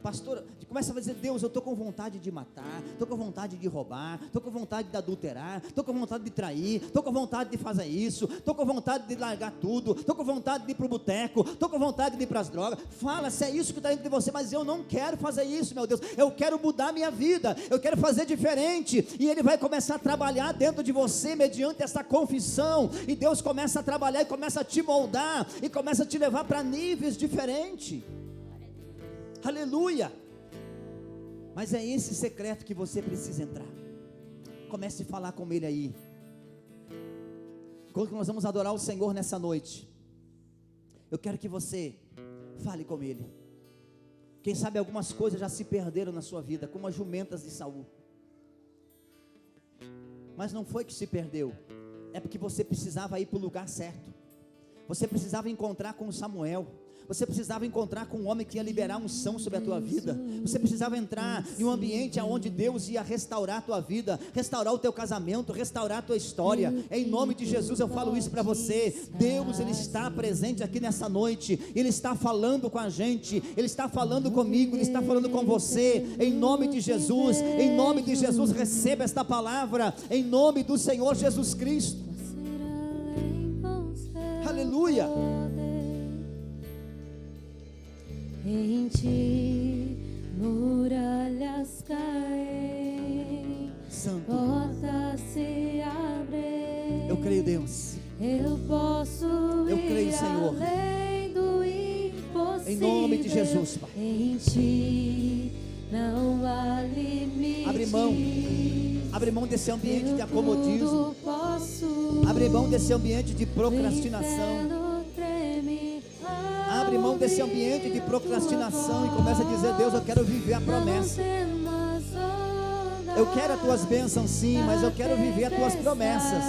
Pastor, começa a dizer, Deus, eu estou com vontade de matar, estou com vontade de roubar, estou com vontade de adulterar, estou com vontade de trair, estou com vontade de fazer isso, estou com vontade de largar tudo, estou com vontade de ir para o boteco, estou com vontade de ir para as drogas. Fala se é isso que está dentro de você, mas eu não quero fazer isso, meu Deus, eu quero mudar minha vida, eu quero fazer diferente, e ele vai começar a trabalhar dentro de você, mediante essa confissão, e Deus começa a trabalhar, e começa a te moldar, e começa a te levar para níveis diferentes. Aleluia. Mas é esse secreto que você precisa entrar. Comece a falar com ele aí. Quando nós vamos adorar o Senhor nessa noite, eu quero que você fale com ele. Quem sabe algumas coisas já se perderam na sua vida, como as jumentas de Saul. Mas não foi que se perdeu, é porque você precisava ir para o lugar certo. Você precisava encontrar com Samuel. Você precisava encontrar com um homem que ia liberar unção sobre a tua vida. Você precisava entrar em um ambiente onde Deus ia restaurar a tua vida, restaurar o teu casamento, restaurar a tua história. Em nome de Jesus eu falo isso para você. Deus, Ele está presente aqui nessa noite. Ele está falando com a gente. Ele está falando comigo. Ele está falando com você. Em nome de Jesus, receba esta palavra. Em nome do Senhor Jesus Cristo. Aleluia.
Em ti muralhas caem,
Santo,
portas se abrem.
Eu creio, Deus.
Eu posso
creio,
ir
Senhor.
além do impossível.
Em nome de Jesus, Pai.
Em ti não há limite.
Abre mão desse ambiente de acomodismo. Abre mão desse ambiente de procrastinação. Abre mão desse ambiente de procrastinação e começa a dizer, Deus, eu quero viver a promessa. Eu quero as tuas bênçãos sim, mas eu quero viver as tuas promessas.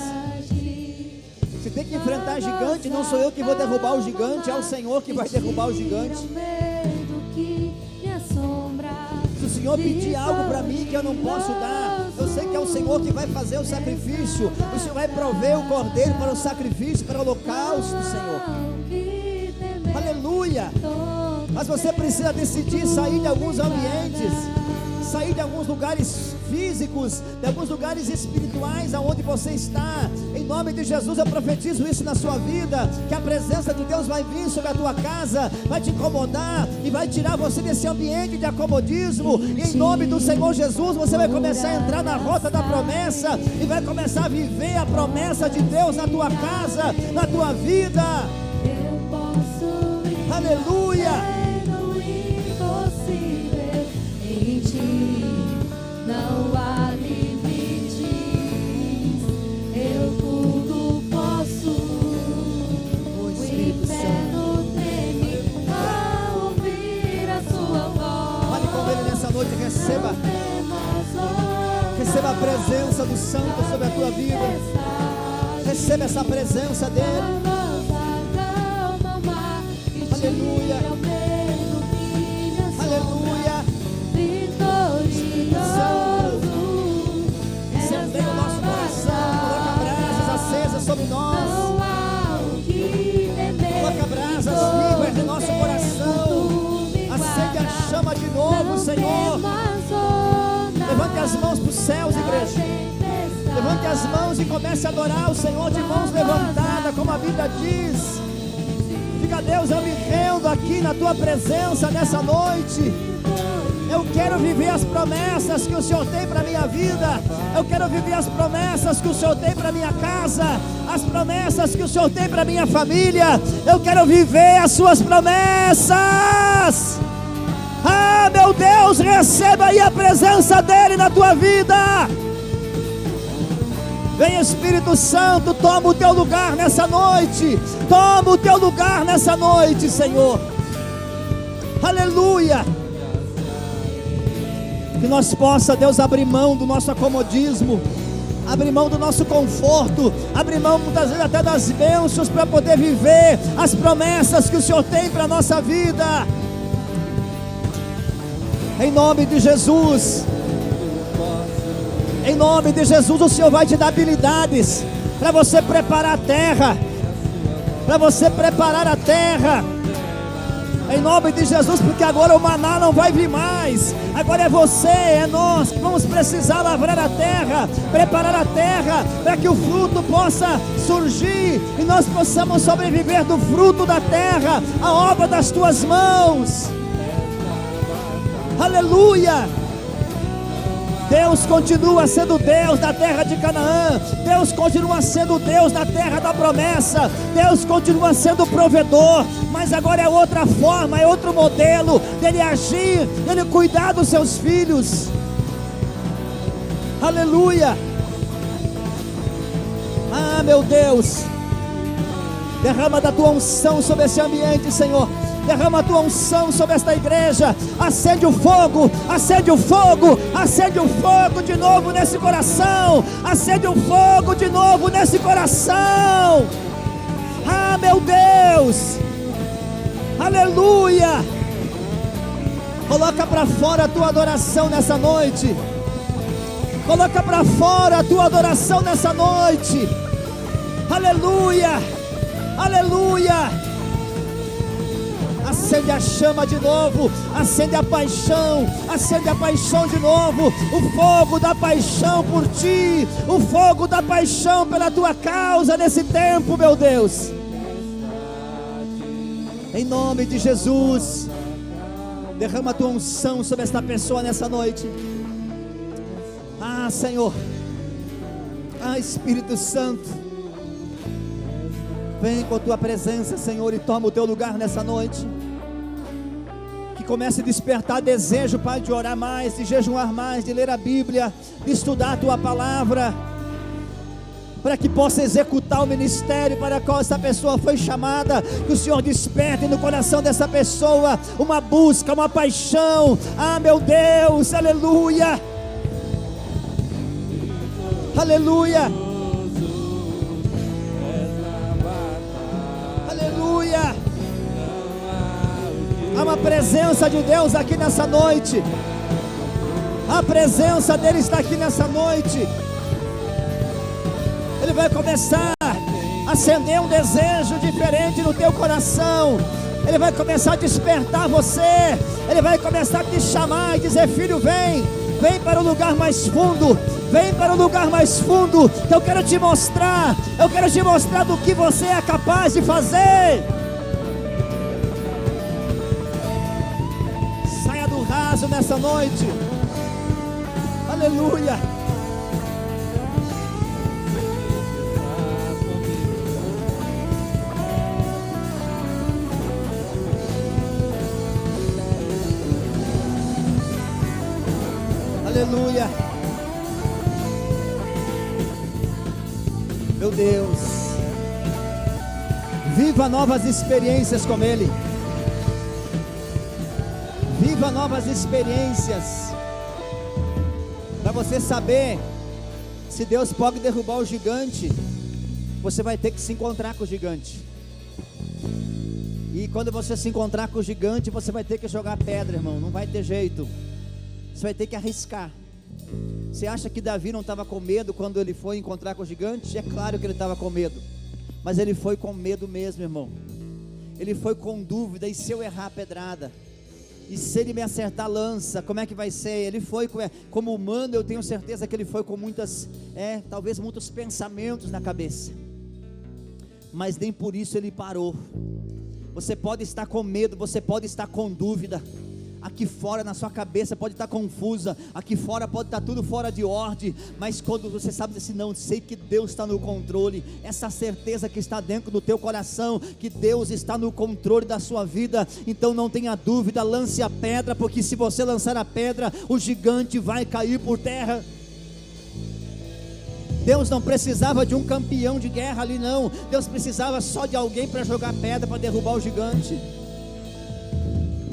Se tem que enfrentar gigante, não sou eu que vou derrubar o gigante, é o Senhor que vai derrubar o gigante. Se o Senhor pedir algo para mim que eu não posso dar, eu sei que é o Senhor que vai fazer o sacrifício. O Senhor vai prover o cordeiro para o sacrifício, para o holocausto, Senhor. Aleluia. Mas você precisa decidir sair de alguns ambientes, sair de alguns lugares físicos, de alguns lugares espirituais aonde você está. Em nome de Jesus eu profetizo isso na sua vida, que a presença de Deus vai vir sobre a tua casa, vai te incomodar e vai tirar você desse ambiente de acomodismo. E em nome do Senhor Jesus você vai começar a entrar na rota da promessa e vai começar a viver a promessa de Deus na tua casa, na tua vida. Aleluia.
Em ti não há limites. Eu tudo posso.
O Espírito Santo
treme ao ouvir a sua voz.
Fale com Ele nessa noite. Receba a presença do Santo sobre a tua vida. Receba essa presença dEle. Aleluia. Aleluia. Santo, incendeia o nosso coração. Coloca brasas acesas sobre nós. Coloca brasas vivas de nosso coração. Acende a chama de novo, Senhor. Levante as mãos para os céus, igreja. Levante as mãos e comece a adorar o Senhor de mãos levantadas, como a Bíblia diz. Diga, Deus, eu me rendo aqui na tua presença nessa noite. Eu quero viver as promessas que o Senhor tem para a minha vida. Eu quero viver as promessas que o Senhor tem para a minha casa, as promessas que o Senhor tem para a minha família. Eu quero viver as suas promessas. Ah, meu Deus, receba aí a presença dEle na tua vida. Vem, Espírito Santo, toma o teu lugar nessa noite. Toma o teu lugar nessa noite, Senhor. Aleluia. Que nós possa, Deus, abrir mão do nosso acomodismo, abrir mão do nosso conforto, abrir mão muitas vezes até das bênçãos para poder viver as promessas que o Senhor tem para a nossa vida. Em nome de Jesus, em nome de Jesus, o Senhor vai te dar habilidades para você preparar a terra, para você preparar a terra. Em nome de Jesus, porque agora o maná não vai vir mais. Agora é você, é nós que vamos precisar lavrar a terra, preparar a terra, para que o fruto possa surgir e nós possamos sobreviver do fruto da terra, a obra das tuas mãos. Aleluia. Deus continua sendo Deus da terra de Canaã. Deus continua sendo Deus da terra da promessa. Deus continua sendo provedor, mas agora é outra forma, é outro modelo dele agir, dele cuidar dos seus filhos. Aleluia. Ah, meu Deus, derrama da tua unção sobre esse ambiente, Senhor. Derrama a tua unção sobre esta igreja. Acende o fogo, acende o fogo, acende o fogo de novo nesse coração. Acende o fogo de novo nesse coração. Ah, meu Deus, aleluia. Coloca para fora a tua adoração nessa noite. Coloca para fora a tua adoração nessa noite. Aleluia, aleluia. Acende a chama de novo, acende a paixão de novo, o fogo da paixão por ti, o fogo da paixão pela tua causa nesse tempo, meu Deus. Em nome de Jesus, derrama a tua unção sobre esta pessoa nessa noite. Ah, Senhor, ah, Espírito Santo, vem com a tua presença, Senhor, e toma o teu lugar nessa noite. Que comece a despertar desejo, Pai, de orar mais, de jejuar mais, de ler a Bíblia, de estudar a tua palavra, para que possa executar o ministério para o qual essa pessoa foi chamada. Que o Senhor desperte no coração dessa pessoa uma busca, uma paixão. Ah, meu Deus, aleluia, aleluia, aleluia. Há uma presença de Deus aqui nessa noite. A presença dele está aqui nessa noite. Ele vai começar a acender um desejo diferente no teu coração. Ele vai começar a despertar você. Ele vai começar a te chamar e dizer: filho, vem, vem para o lugar mais fundo. Vem para o lugar mais fundo, que eu quero te mostrar. Eu quero te mostrar do que você é capaz de fazer. Saia do raso nessa noite. Aleluia. Aleluia. Meu Deus, viva novas experiências com Ele. Viva novas experiências. Para você saber se Deus pode derrubar o gigante, você vai ter que se encontrar com o gigante. E quando você se encontrar com o gigante, você vai ter que jogar pedra, irmão. Não vai ter jeito. Você vai ter que arriscar. Você acha que Davi não estava com medo quando ele foi encontrar com o gigante? É claro que ele estava com medo, mas ele foi com medo mesmo, irmão. Ele foi com dúvida: e se eu errar a pedrada? E se ele me acertar a lança, como é que vai ser? Ele foi, como humano, eu tenho certeza que ele foi com talvez muitos pensamentos na cabeça, mas nem por isso ele parou. Você pode estar com medo, você pode estar com dúvida. Aqui fora na sua cabeça pode estar confusa, aqui fora pode estar tudo fora de ordem, mas quando você sabe assim: não, sei que Deus está no controle, essa certeza que está dentro do teu coração, que Deus está no controle da sua vida, então não tenha dúvida, lance a pedra, porque se você lançar a pedra, o gigante vai cair por terra. Deus não precisava de um campeão de guerra ali, não. Deus precisava só de alguém para jogar pedra, para derrubar o gigante.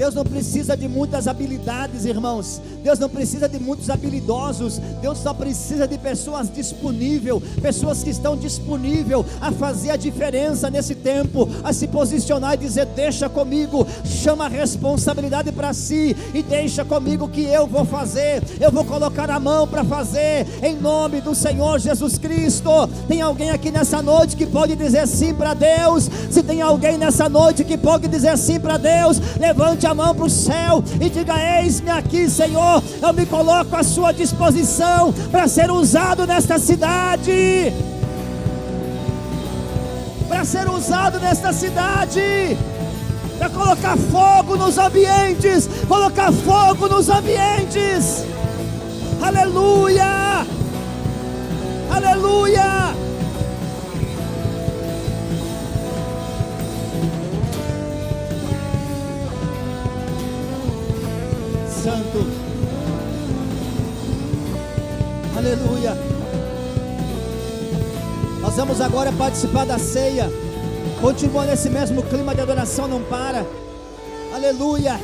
Deus não precisa de muitas habilidades, irmãos. Deus não precisa de muitos habilidosos. Deus só precisa de pessoas disponíveis, pessoas que estão disponíveis a fazer a diferença nesse tempo, a se posicionar e dizer: deixa comigo, chama a responsabilidade para si e deixa comigo que eu vou fazer, eu vou colocar a mão para fazer, em nome do Senhor Jesus Cristo. Tem alguém aqui nessa noite que pode dizer sim para Deus? Se tem alguém nessa noite que pode dizer sim para Deus, levante a mão para o céu e diga: eis-me aqui, Senhor, eu me coloco à sua disposição para ser usado nesta cidade, para ser usado nesta cidade, para colocar fogo nos ambientes, colocar fogo nos ambientes. Aleluia, aleluia. Santo, aleluia. Nós vamos agora participar da ceia. Continua nesse mesmo clima de adoração, não para. Aleluia.